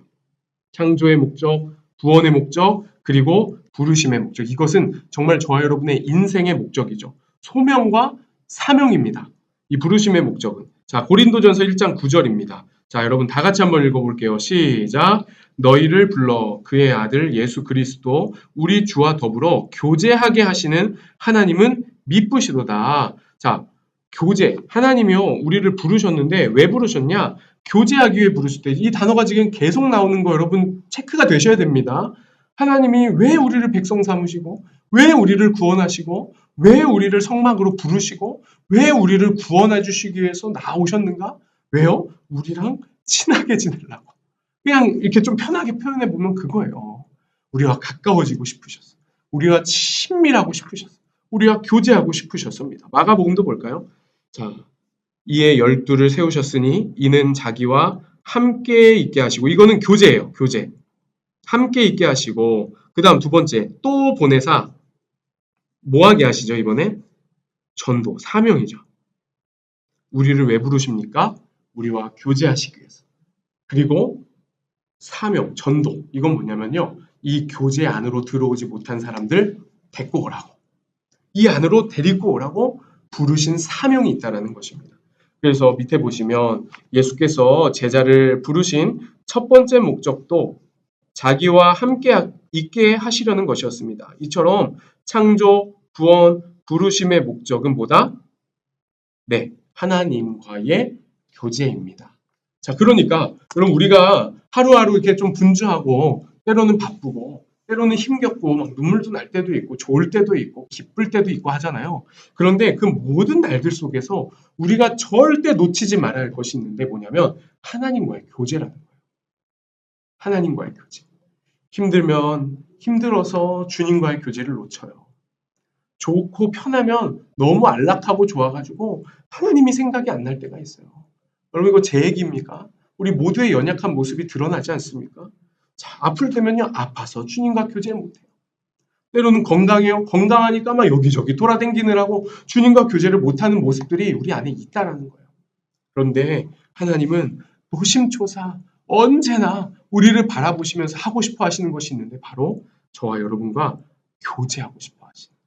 창조의 목적, 구원의 목적, 그리고 부르심의 목적. 이것은 정말 저와 여러분의 인생의 목적이죠. 소명과 사명입니다. 이 부르심의 목적은. 자, 고린도전서 1장 9절입니다. 자, 여러분 다 같이 한번 읽어볼게요. 시작. 너희를 불러 그의 아들 예수 그리스도 우리 주와 더불어 교제하게 하시는 하나님은 미쁘시도다. 자, 교제. 하나님이요, 우리를 부르셨는데 왜 부르셨냐? 교제하기 위해 부르실 때 이 단어가 지금 계속 나오는 거 여러분 체크가 되셔야 됩니다. 하나님이 왜 우리를 백성 삼으시고 왜 우리를 구원하시고 왜 우리를 성막으로 부르시고 왜 우리를 구원해 주시기 위해서 나오셨는가? 왜요? 우리랑 친하게 지내려고. 그냥 이렇게 좀 편하게 표현해 보면 그거예요. 우리와 가까워지고 싶으셨어요. 우리와 친밀하고 싶으셨어요. 우리와 교제하고 싶으셨습니다. 마가복음도 볼까요? 자, 이에 12를 세우셨으니 이는 자기와 함께 있게 하시고, 이거는 교제예요. 교제. 함께 있게 하시고, 그 다음 두 번째 또 보내사 뭐하게 하시죠? 이번에 전도, 사명이죠. 우리를 왜 부르십니까? 우리와 교제하시기 위해서. 그리고 사명, 전도. 이건 뭐냐면요, 이 교제 안으로 들어오지 못한 사람들 데리고 오라고, 이 안으로 데리고 오라고 부르신 사명이 있다는 것입니다. 그래서 밑에 보시면 예수께서 제자를 부르신 첫 번째 목적도 자기와 함께 있게 하시려는 것이었습니다. 이처럼 창조, 구원, 부르심의 목적은 뭐다? 네, 하나님과의 교제입니다. 자, 그러니까 여러분, 우리가 하루하루 이렇게 좀 분주하고 때로는 바쁘고 때로는 힘겹고 막 눈물도 날 때도 있고 좋을 때도 있고 기쁠 때도 있고 하잖아요. 그런데 그 모든 날들 속에서 우리가 절대 놓치지 말아야 할 것이 있는데 뭐냐면 하나님과의 교제라는 거예요. 하나님과의 교제. 힘들면 힘들어서 주님과의 교제를 놓쳐요. 좋고 편하면 너무 안락하고 좋아가지고 하나님이 생각이 안 날 때가 있어요. 여러분 이거 제 얘기입니까? 우리 모두의 연약한 모습이 드러나지 않습니까? 자, 아플 때면요 아파서 주님과 교제를 못해요. 때로는 건강해요. 건강하니까 막 여기저기 돌아다니느라고 주님과 교제를 못하는 모습들이 우리 안에 있다라는 거예요. 그런데 하나님은 노심초사 언제나 우리를 바라보시면서 하고 싶어 하시는 것이 있는데 바로 저와 여러분과 교제하고 싶어 하시는 거예요.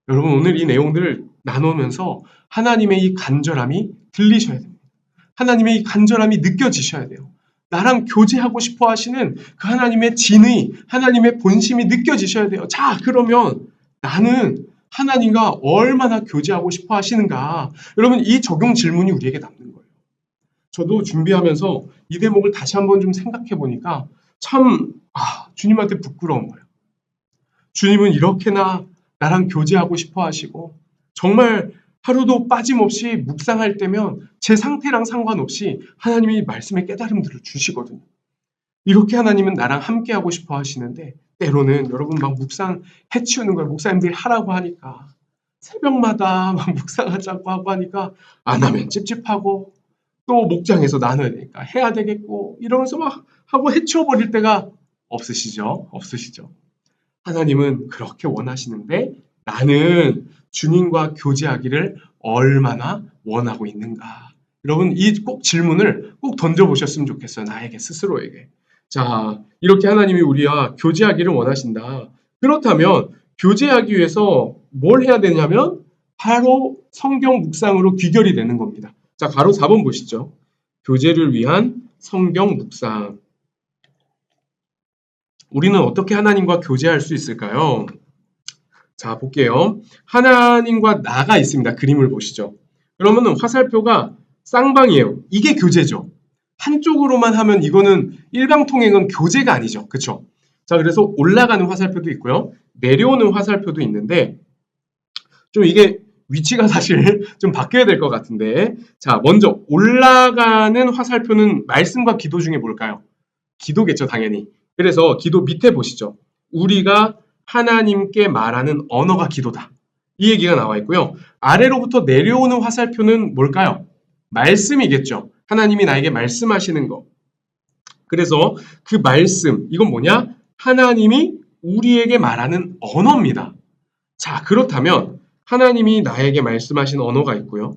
여러분 오늘 이 내용들을 나누면서 하나님의 이 간절함이 들리셔야 됩니다. 하나님의 이 간절함이 느껴지셔야 돼요. 나랑 교제하고 싶어 하시는 그 하나님의 진의, 하나님의 본심이 느껴지셔야 돼요. 자, 그러면 나는 하나님과 얼마나 교제하고 싶어 하시는가? 여러분, 이 적용 질문이 우리에게 남는 거예요. 저도 준비하면서 이 대목을 다시 한번 좀 생각해 보니까 참, 주님한테 부끄러운 거예요. 주님은 이렇게나 나랑 교제하고 싶어 하시고, 정말 하루도 빠짐없이 묵상할 때면 제 상태랑 상관없이 하나님이 말씀의 깨달음들을 주시거든요. 이렇게 하나님은 나랑 함께하고 싶어 하시는데 때로는 여러분 막 묵상 해치우는 거예요. 목사님들이 하라고 하니까 새벽마다 막 묵상하자고 하고 하니까 안 하면 찝찝하고 또 목장에서 나눠야 되니까 해야 되겠고 이러면서 막 하고 해치워버릴 때가 없으시죠? 없으시죠? 하나님은 그렇게 원하시는데 나는 주님과 교제하기를 얼마나 원하고 있는가? 여러분 이 꼭 질문을 꼭 던져보셨으면 좋겠어요. 나에게 스스로에게. 자, 이렇게 하나님이 우리와 교제하기를 원하신다. 그렇다면 교제하기 위해서 뭘 해야 되냐면 바로 성경 묵상으로 귀결이 되는 겁니다. 자, 가로 4번 보시죠. 교제를 위한 성경 묵상. 우리는 어떻게 하나님과 교제할 수 있을까요? 자, 볼게요. 하나님과 나가 있습니다. 그림을 보시죠. 그러면은 화살표가 쌍방이에요. 이게 교제죠. 한쪽으로만 하면 이거는 일방통행은 교제가 아니죠. 그쵸? 자, 그래서 올라가는 화살표도 있고요. 내려오는 화살표도 있는데 좀 이게 위치가 사실 좀 바뀌어야 될 것 같은데 자, 먼저 올라가는 화살표는 말씀과 기도 중에 뭘까요? 기도겠죠, 당연히. 그래서 기도 밑에 보시죠. 우리가 하나님께 말하는 언어가 기도다. 이 얘기가 나와 있고요. 아래로부터 내려오는 화살표는 뭘까요? 말씀이겠죠. 하나님이 나에게 말씀하시는 거. 그래서 그 말씀, 이건 뭐냐? 하나님이 우리에게 말하는 언어입니다. 자, 그렇다면 하나님이 나에게 말씀하신 언어가 있고요.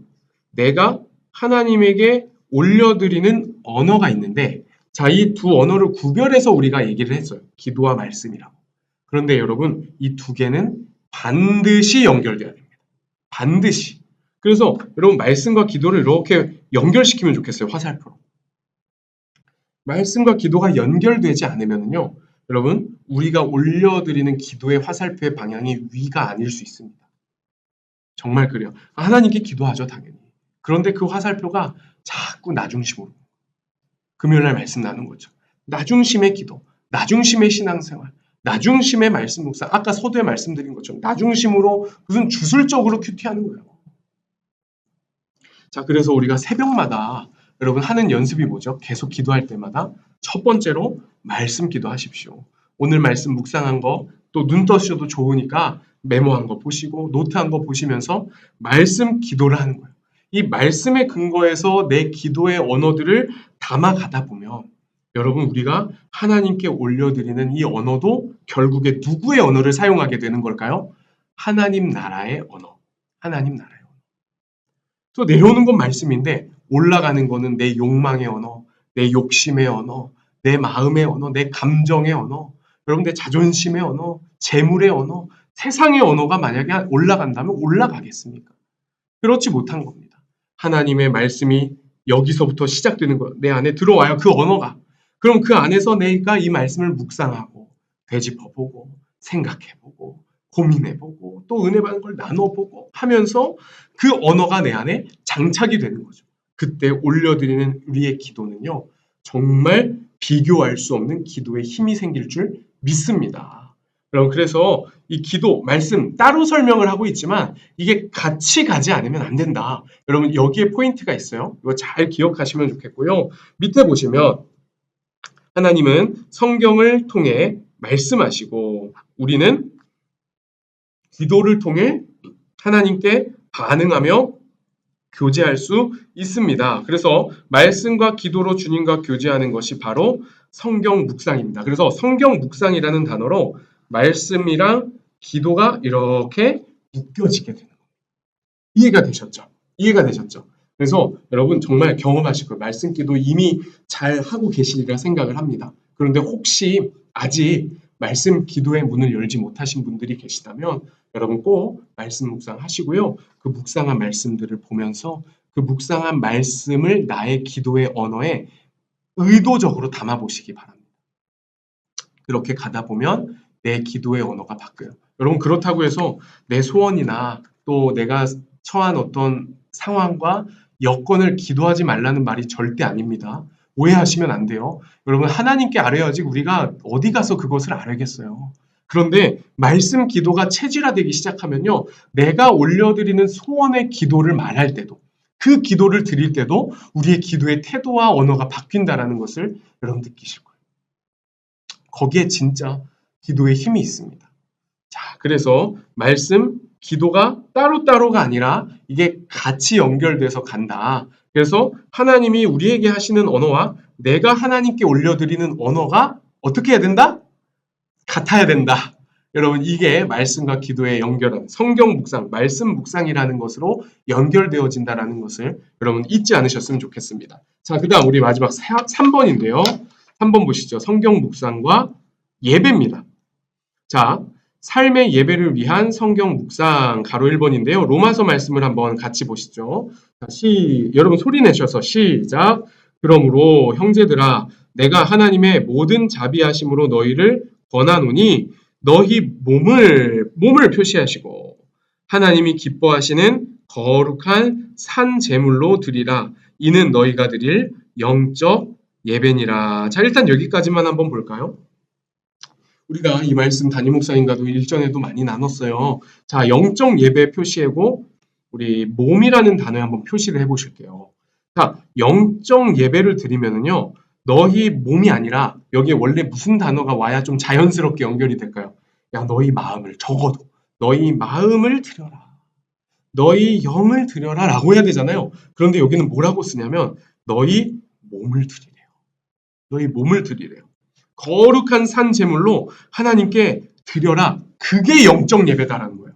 내가 하나님에게 올려드리는 언어가 있는데 자, 이 두 언어를 구별해서 우리가 얘기를 했어요. 기도와 말씀이라고. 그런데 여러분, 이 두 개는 반드시 연결돼야 됩니다. 반드시. 그래서 여러분 말씀과 기도를 이렇게 연결시키면 좋겠어요. 화살표로. 말씀과 기도가 연결되지 않으면요. 여러분, 우리가 올려드리는 기도의 화살표의 방향이 위가 아닐 수 있습니다. 정말 그래요. 하나님께 기도하죠, 당연히. 그런데 그 화살표가 자꾸 나 중심으로. 금요일날 말씀 나눈 거죠. 나 중심의 기도, 나 중심의 신앙생활, 나 중심의 말씀 묵상. 아까 서두에 말씀드린 것처럼 나 중심으로 무슨 주술적으로 큐티하는 거예요. 자, 그래서 우리가 새벽마다 여러분 하는 연습이 뭐죠? 계속 기도할 때마다 첫 번째로 말씀 기도하십시오. 오늘 말씀 묵상한 거 또 눈 떠셔도 좋으니까 메모한 거 보시고 노트한 거 보시면서 말씀 기도를 하는 거예요. 이 말씀의 근거에서 내 기도의 언어들을 담아가다 보면 여러분 우리가 하나님께 올려드리는 이 언어도 결국에 누구의 언어를 사용하게 되는 걸까요? 하나님 나라의 언어. 하나님 나라의 언어. 또 내려오는 건 말씀인데 올라가는 거는 내 욕망의 언어, 내 욕심의 언어, 내 마음의 언어, 내 감정의 언어, 여러분 내 자존심의 언어, 재물의 언어, 세상의 언어가 만약에 올라간다면 올라가겠습니까? 그렇지 못한 겁니다. 하나님의 말씀이 여기서부터 시작되는 거예요. 내 안에 들어와요. 그 언어가. 그럼 그 안에서 내가 이 말씀을 묵상하고 되짚어보고 생각해보고 고민해보고 또 은혜 받은 걸 나눠보고 하면서 그 언어가 내 안에 장착이 되는 거죠. 그때 올려드리는 우리의 기도는요. 정말 비교할 수 없는 기도의 힘이 생길 줄 믿습니다. 여러분 그래서 이 기도, 말씀 따로 설명을 하고 있지만 이게 같이 가지 않으면 안 된다. 여러분 여기에 포인트가 있어요. 이거 잘 기억하시면 좋겠고요. 밑에 보시면 하나님은 성경을 통해 말씀하시고 우리는 기도를 통해 하나님께 반응하며 교제할 수 있습니다. 그래서 말씀과 기도로 주님과 교제하는 것이 바로 성경 묵상입니다. 그래서 성경 묵상이라는 단어로 말씀이랑 기도가 이렇게 묶여지게 되는 거예요. 이해가 되셨죠? 이해가 되셨죠? 그래서 여러분 정말 경험하실 거예요. 말씀 기도 이미 잘 하고 계시리라 생각을 합니다. 그런데 혹시 아직 말씀 기도의 문을 열지 못하신 분들이 계시다면 여러분 꼭 말씀 묵상 하시고요. 그 묵상한 말씀들을 보면서 그 묵상한 말씀을 나의 기도의 언어에 의도적으로 담아보시기 바랍니다. 그렇게 가다 보면 내 기도의 언어가 바뀌어요. 여러분 그렇다고 해서 내 소원이나 또 내가 처한 어떤 상황과 여건을 기도하지 말라는 말이 절대 아닙니다. 오해하시면 안 돼요. 여러분 하나님께 아뢰야지 우리가 어디 가서 그것을 아뢰겠어요. 그런데 말씀 기도가 체질화되기 시작하면요. 내가 올려드리는 소원의 기도를 말할 때도 그 기도를 드릴 때도 우리의 기도의 태도와 언어가 바뀐다는 것을 여러분 느끼실 거예요. 거기에 진짜 기도의 힘이 있습니다. 자, 그래서 말씀, 기도가 따로따로가 아니라 이게 같이 연결돼서 간다. 그래서 하나님이 우리에게 하시는 언어와 내가 하나님께 올려드리는 언어가 어떻게 해야 된다? 같아야 된다. 여러분 이게 말씀과 기도의 연결은 성경 묵상, 말씀 묵상이라는 것으로 연결되어진다는 것을 여러분 잊지 않으셨으면 좋겠습니다. 자, 그 다음 우리 마지막 3번인데요. 3번 보시죠. 성경 묵상과 예배입니다. 자, 삶의 예배를 위한 성경 묵상 가로 1번인데요. 로마서 말씀을 한번 같이 보시죠. 자, 여러분 소리 내셔서 시작. 그러므로 형제들아 내가 하나님의 모든 자비하심으로 너희를 권하노니 너희 몸을 표시하시고 하나님이 기뻐하시는 거룩한 산 제물로 드리라. 이는 너희가 드릴 영적 예배니라. 자, 일단 여기까지만 한번 볼까요? 우리가 이 말씀 담임 목사님과도 일전에도 많이 나눴어요. 자, 영적 예배 표시하고 우리 몸이라는 단어에 한번 표시를 해보실게요. 자, 영적 예배를 드리면은요, 너희 몸이 아니라 여기에 원래 무슨 단어가 와야 좀 자연스럽게 연결이 될까요? 야, 너희 마음을 적어도 너희 마음을 드려라. 너희 영을 드려라 라고 해야 되잖아요. 그런데 여기는 뭐라고 쓰냐면 너희 몸을 드리래요. 너희 몸을 드리래요. 거룩한 산 제물로 하나님께 드려라. 그게 영적 예배다라는 거예요.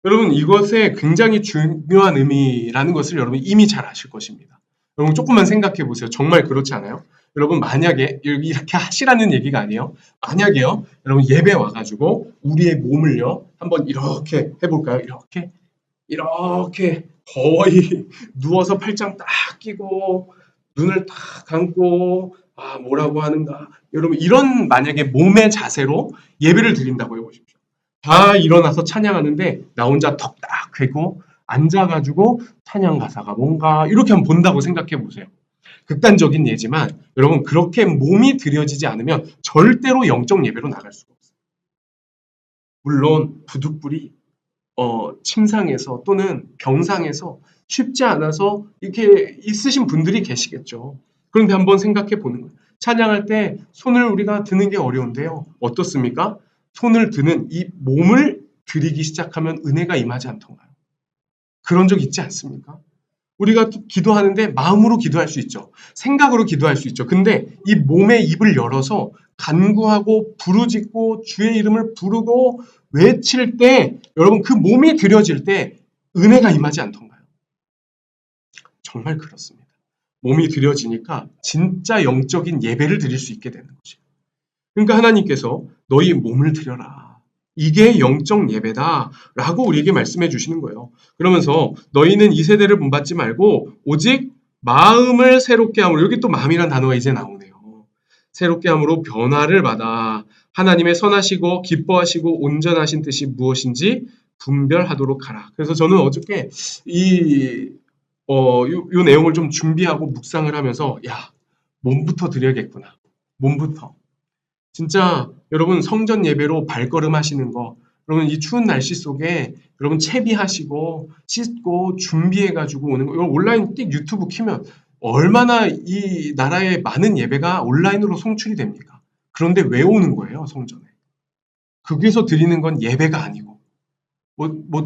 여러분 이것에 굉장히 중요한 의미라는 것을 여러분 이미 잘 아실 것입니다. 여러분 조금만 생각해 보세요. 정말 그렇지 않아요? 여러분 만약에 이렇게 하시라는 얘기가 아니에요. 만약에요. 여러분 예배 와가지고 우리의 몸을요. 한번 이렇게 해볼까요? 이렇게 거의 누워서 팔짱 딱 끼고 눈을 딱 감고 뭐라고 하는가. 여러분 이런 만약에 몸의 자세로 예배를 드린다고 해보십시오. 다 일어나서 찬양하는데 나 혼자 턱딱 괴고 앉아가지고 찬양 가사가 뭔가 이렇게 한번 본다고 생각해 보세요. 극단적인 예지만 여러분 그렇게 몸이 들여지지 않으면 절대로 영적 예배로 나갈 수가 없어요. 물론 부득불이 침상에서 또는 병상에서 쉽지 않아서 이렇게 있으신 분들이 계시겠죠. 그런데 한번 생각해 보는 거예요. 찬양할 때 손을 우리가 드는 게 어려운데요. 어떻습니까? 손을 드는 이 몸을 드리기 시작하면 은혜가 임하지 않던가요? 그런 적 있지 않습니까? 우리가 기도하는데 마음으로 기도할 수 있죠. 생각으로 기도할 수 있죠. 근데 이 몸의 입을 열어서 간구하고 부르짖고 주의 이름을 부르고 외칠 때 여러분 그 몸이 드려질 때 은혜가 임하지 않던가요? 정말 그렇습니다. 몸이 드려지니까 진짜 영적인 예배를 드릴 수 있게 되는 거죠. 그러니까 하나님께서 너희 몸을 드려라. 이게 영적 예배다 라고 우리에게 말씀해 주시는 거예요. 그러면서 너희는 이 세대를 본받지 말고 오직 마음을 새롭게 함으로, 여기 또 마음이란 단어가 이제 나오네요. 새롭게 함으로 변화를 받아 하나님의 선하시고 기뻐하시고 온전하신 뜻이 무엇인지 분별하도록 하라. 그래서 저는 어저께 요 내용을 좀 준비하고 묵상을 하면서 몸부터 드려야겠구나. 몸부터. 진짜 여러분 성전 예배로 발걸음 하시는 거, 여러분 이 추운 날씨 속에 여러분 채비하시고 씻고 준비해가지고 오는 거, 온라인 띡 유튜브 키면 얼마나 이 나라의 많은 예배가 온라인으로 송출이 됩니까? 그런데 왜 오는 거예요, 성전에? 거기서 드리는 건 예배가 아니고,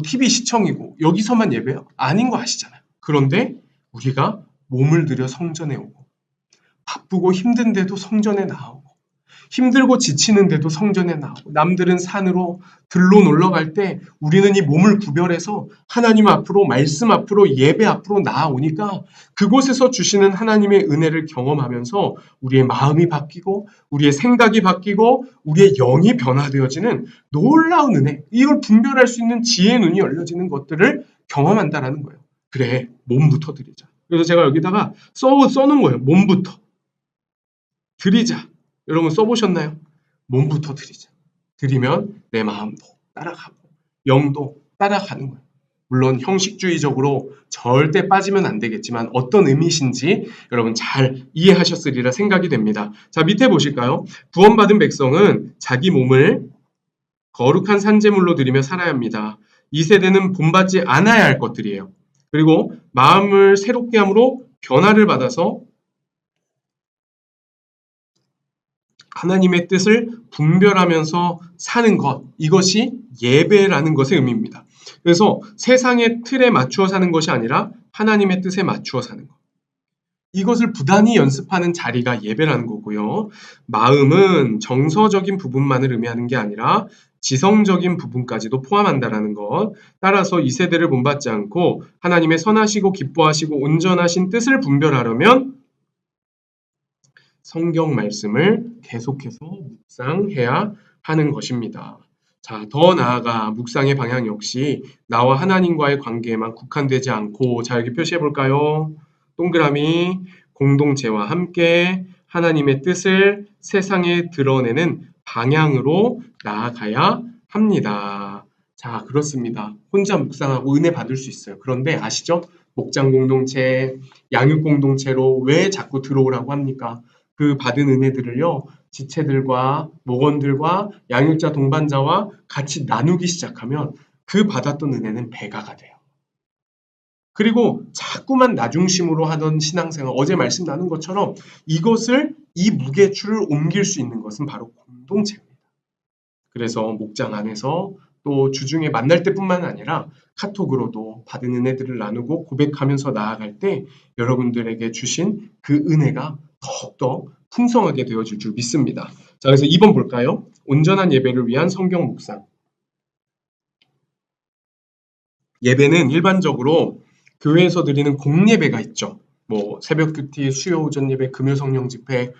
TV 시청이고, 여기서만 예배야? 아닌 거 아시잖아요. 그런데 우리가 몸을 들여 성전에 오고, 바쁘고 힘든데도 성전에 나오고, 힘들고 지치는데도 성전에 나오고, 남들은 산으로 들로 놀러 갈 때 우리는 이 몸을 구별해서 하나님 앞으로, 말씀 앞으로, 예배 앞으로 나아오니까 그곳에서 주시는 하나님의 은혜를 경험하면서 우리의 마음이 바뀌고 우리의 생각이 바뀌고 우리의 영이 변화되어지는 놀라운 은혜, 이걸 분별할 수 있는 지혜의 눈이 열려지는 것들을 경험한다라는 거예요. 그래, 몸부터 드리자. 그래서 제가 여기다가 써놓은 거예요. 몸부터 드리자. 여러분 써보셨나요? 몸부터 드리자. 드리면 내 마음도 따라가고 영도 따라가는 거예요. 물론 형식주의적으로 절대 빠지면 안 되겠지만 어떤 의미신지 여러분 잘 이해하셨으리라 생각이 됩니다. 자, 밑에 보실까요? 구원받은 백성은 자기 몸을 거룩한 산제물로 드리며 살아야 합니다. 이 세대는 본받지 않아야 할 것들이에요. 그리고 마음을 새롭게 함으로 변화를 받아서 하나님의 뜻을 분별하면서 사는 것, 이것이 예배라는 것의 의미입니다. 그래서 세상의 틀에 맞추어 사는 것이 아니라 하나님의 뜻에 맞추어 사는 것. 이것을 부단히 연습하는 자리가 예배라는 거고요. 마음은 정서적인 부분만을 의미하는 게 아니라 지성적인 부분까지도 포함한다라는 것. 따라서 이 세대를 본받지 않고 하나님의 선하시고 기뻐하시고 온전하신 뜻을 분별하려면 성경 말씀을 계속해서 묵상해야 하는 것입니다. 자, 더 나아가 묵상의 방향 역시 나와 하나님과의 관계에만 국한되지 않고, 자, 여기 표시해 볼까요? 동그라미, 공동체와 함께 하나님의 뜻을 세상에 드러내는 방향으로 나아가야 합니다. 자, 그렇습니다. 혼자 묵상하고 은혜 받을 수 있어요. 그런데 아시죠? 목장 공동체, 양육 공동체로 왜 자꾸 들어오라고 합니까? 그 받은 은혜들을요, 지체들과 목원들과 양육자 동반자와 같이 나누기 시작하면 그 받았던 은혜는 배가가 돼요. 그리고 자꾸만 나 중심으로 하던 신앙생활, 어제 말씀 나눈 것처럼 이것을, 이 무게추를 옮길 수 있는 것은 바로 공동체입니다. 그래서 목장 안에서 또 주중에 만날 때뿐만 아니라 카톡으로도 받은 은혜들을 나누고 고백하면서 나아갈 때 여러분들에게 주신 그 은혜가 더욱더 풍성하게 되어질 줄 믿습니다. 자, 그래서 2번 볼까요? 온전한 예배를 위한 성경 묵상. 예배는 일반적으로 교회에서 드리는 공예배가 있죠. 뭐 새벽 큐티, 수요 오전 예배, 금요 성령 집회,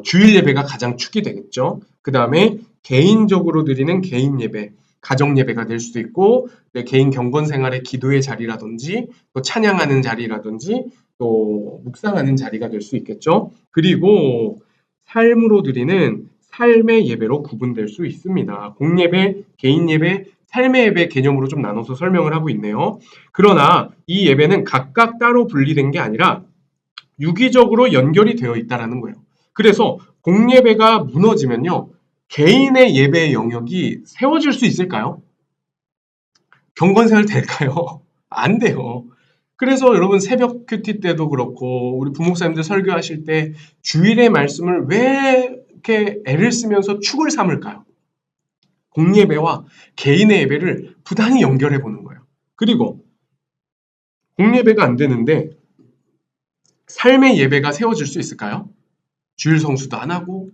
주일 예배가 가장 축이 되겠죠. 그 다음에 개인적으로 드리는 개인 예배, 가정 예배가 될 수도 있고, 내 개인 경건 생활의 기도의 자리라든지, 또 찬양하는 자리라든지, 또 묵상하는 자리가 될 수 있겠죠. 그리고 삶으로 드리는 삶의 예배로 구분될 수 있습니다. 공예배, 개인 예배, 삶의 예배 개념으로 좀 나눠서 설명을 하고 있네요. 그러나 이 예배는 각각 따로 분리된 게 아니라 유기적으로 연결이 되어 있다는 거예요. 그래서 공예배가 무너지면요, 개인의 예배의 영역이 세워질 수 있을까요? 경건생활 될까요? 안 돼요. 그래서 여러분 새벽 큐티 때도 그렇고 우리 부목사님들 설교하실 때 주일의 말씀을 왜 이렇게 애를 쓰면서 축을 삼을까요? 공예배와 개인의 예배를 부단히 연결해 보는 거예요. 그리고 공예배가 안 되는데 삶의 예배가 세워질 수 있을까요? 주일 성수도 안 하고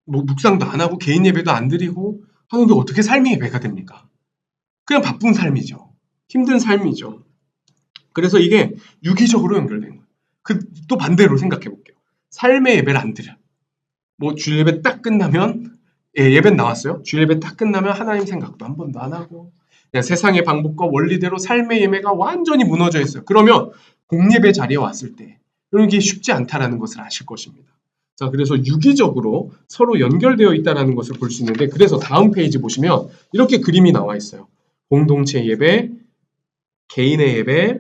뭐 묵상도 안 하고 개인 예배도 안 드리고 하는데 어떻게 삶의 예배가 됩니까? 그냥 바쁜 삶이죠. 힘든 삶이죠. 그래서 이게 유기적으로 연결된 거예요. 또 반대로 생각해 볼게요. 삶의 예배를 안 드려. 뭐 주일 예배 딱 끝나면 예배는 나왔어요. 주일 예배 딱 끝나면 하나님 생각도 한 번도 안 하고 그냥 세상의 방법과 원리대로 삶의 예배가 완전히 무너져 있어요. 그러면 공예배 자리에 왔을 때 이런 게 쉽지 않다라는 것을 아실 것입니다. 자, 그래서 유기적으로 서로 연결되어 있다는 것을 볼 수 있는데, 그래서 다음 페이지 보시면 이렇게 그림이 나와 있어요. 공동체 예배, 개인의 예배,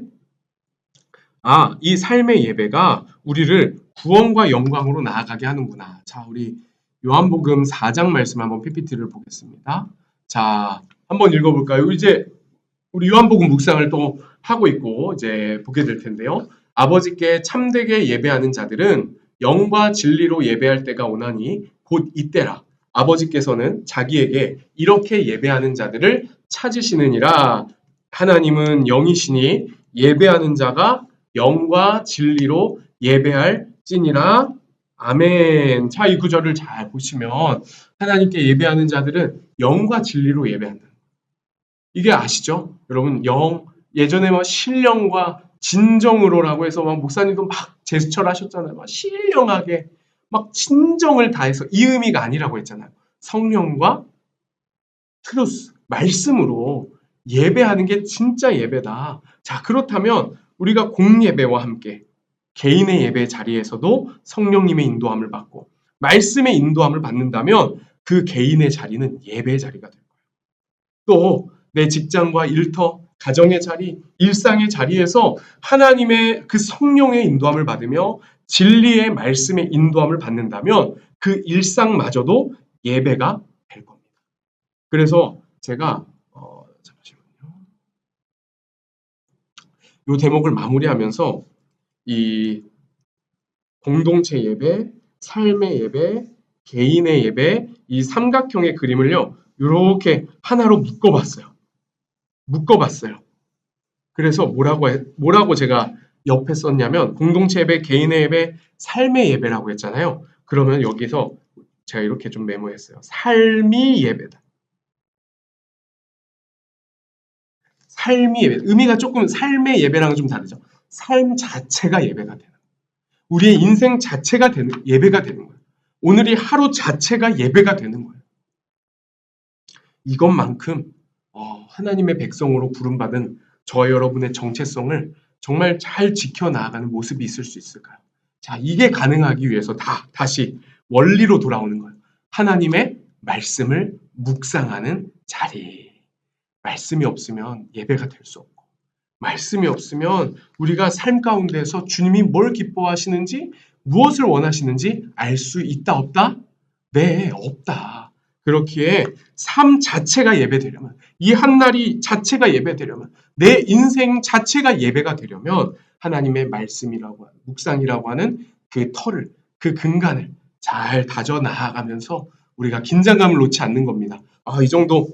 이 삶의 예배가 우리를 구원과 영광으로 나아가게 하는구나. 자, 우리 요한복음 4장 말씀 한번 PPT를 보겠습니다. 자, 한번 읽어볼까요? 이제 우리 요한복음 묵상을 또 하고 있고 이제 보게 될 텐데요. 아버지께 참되게 예배하는 자들은 영과 진리로 예배할 때가 오나니 곧 이때라. 아버지께서는 자기에게 이렇게 예배하는 자들을 찾으시느니라. 하나님은 영이시니 예배하는 자가 영과 진리로 예배할지니라. 아멘. 자, 이 구절을 잘 보시면 하나님께 예배하는 자들은 영과 진리로 예배한다. 이게 아시죠? 여러분, 예전에 뭐 신령과 진정으로라고 해서 막 목사님도 막 제스처를 하셨잖아요. 막 신령하게 막 진정을 다해서 이 의미가 아니라고 했잖아요. 성령과 트루스, 말씀으로 예배하는 게 진짜 예배다. 자, 그렇다면 우리가 공예배와 함께 개인의 예배 자리에서도 성령님의 인도함을 받고 말씀의 인도함을 받는다면 그 개인의 자리는 예배의 자리가 될 거예요. 또 내 직장과 일터, 가정의 자리, 일상의 자리에서 하나님의 그 성령의 인도함을 받으며 진리의 말씀의 인도함을 받는다면 그 일상마저도 예배가 될 겁니다. 그래서 제가 잠시만요. 이 대목을 마무리하면서 이 공동체 예배, 삶의 예배, 개인의 예배, 이 삼각형의 그림을요, 이렇게 하나로 묶어봤어요. 그래서 뭐라고 제가 옆에 썼냐면, 공동체 예배, 개인의 예배, 삶의 예배라고 했잖아요. 그러면 여기서 제가 이렇게 좀 메모했어요. 삶이 예배다. 삶이 예배. 의미가 조금 삶의 예배랑은 좀 다르죠. 삶 자체가 예배가 되는. 우리의 인생 자체가 예배가 되는 거예요. 오늘이 하루 자체가 예배가 되는 거예요. 이것만큼 하나님의 백성으로 부름받은 저와 여러분의 정체성을 정말 잘 지켜나가는 모습이 있을 수 있을까요? 자, 이게 가능하기 위해서 다시 원리로 돌아오는 거예요. 하나님의 말씀을 묵상하는 자리. 말씀이 없으면 예배가 될 수 없고, 말씀이 없으면 우리가 삶 가운데서 주님이 뭘 기뻐하시는지, 무엇을 원하시는지 알 수 있다, 없다? 네, 없다. 그렇기에 삶 자체가 예배되려면, 이 한날이 자체가 예배되려면, 내 인생 자체가 예배가 되려면 하나님의 말씀이라고 하는, 묵상이라고 하는 그 터를, 그 근간을 잘 다져 나아가면서 우리가 긴장감을 놓지 않는 겁니다. 이 정도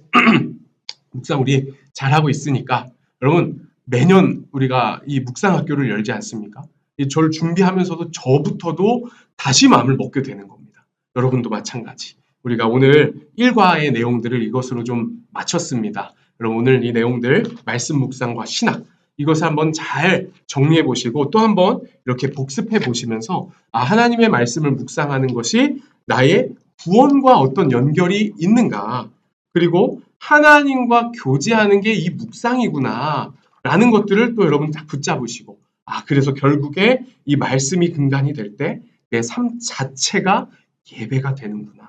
묵상 우리 잘하고 있으니까 여러분, 매년 우리가 이 묵상학교를 열지 않습니까? 저를 준비하면서도 저부터도 다시 마음을 먹게 되는 겁니다. 여러분도 마찬가지. 우리가 오늘 1과의 내용들을 이것으로 좀 마쳤습니다. 여러분, 오늘 이 내용들, 말씀 묵상과 신학, 이것을 한번 잘 정리해 보시고 또 한번 이렇게 복습해 보시면서 하나님의 말씀을 묵상하는 것이 나의 구원과 어떤 연결이 있는가, 그리고 하나님과 교제하는 게 이 묵상이구나 라는 것들을 또 여러분 딱 붙잡으시고, 그래서 결국에 이 말씀이 근간이 될 때 내 삶 자체가 예배가 되는구나.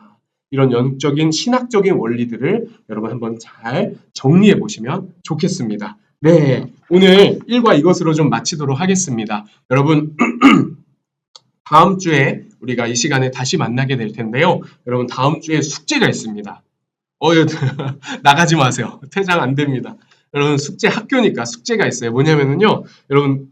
이런 영적인 신학적인 원리들을 여러분 한번 잘 정리해 보시면 좋겠습니다. 네, 오늘 1과 이것으로 좀 마치도록 하겠습니다. 여러분, 다음 주에 우리가 이 시간에 다시 만나게 될 텐데요. 여러분, 다음 주에 숙제가 있습니다. 나가지 마세요. 퇴장 안 됩니다. 여러분, 숙제 학교니까 숙제가 있어요. 뭐냐면요, 여러분,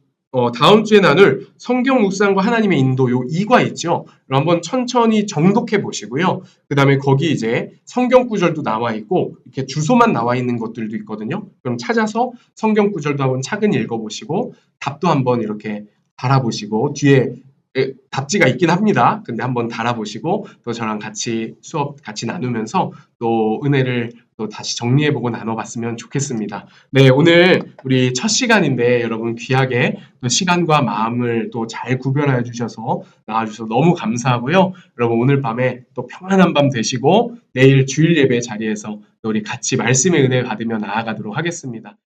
다음 주에 나눌 성경 묵상과 하나님의 인도, 요 2과 있죠. 한번 천천히 정독해 보시고요. 그 다음에 거기 이제 성경 구절도 나와 있고, 이렇게 주소만 나와 있는 것들도 있거든요. 그럼 찾아서 성경 구절도 한번 차근히 읽어보시고, 답도 한번 이렇게 달아보시고, 뒤에 답지가 있긴 합니다. 근데 한번 달아보시고 또 저랑 같이 수업 같이 나누면서 또 은혜를 또 다시 정리해보고 나눠봤으면 좋겠습니다. 네, 오늘 우리 첫 시간인데 여러분 귀하게 또 시간과 마음을 또 잘 구별해 주셔서 나와주셔서 너무 감사하고요. 여러분 오늘 밤에 또 평안한 밤 되시고 내일 주일 예배 자리에서 또 우리 같이 말씀의 은혜 받으며 나아가도록 하겠습니다.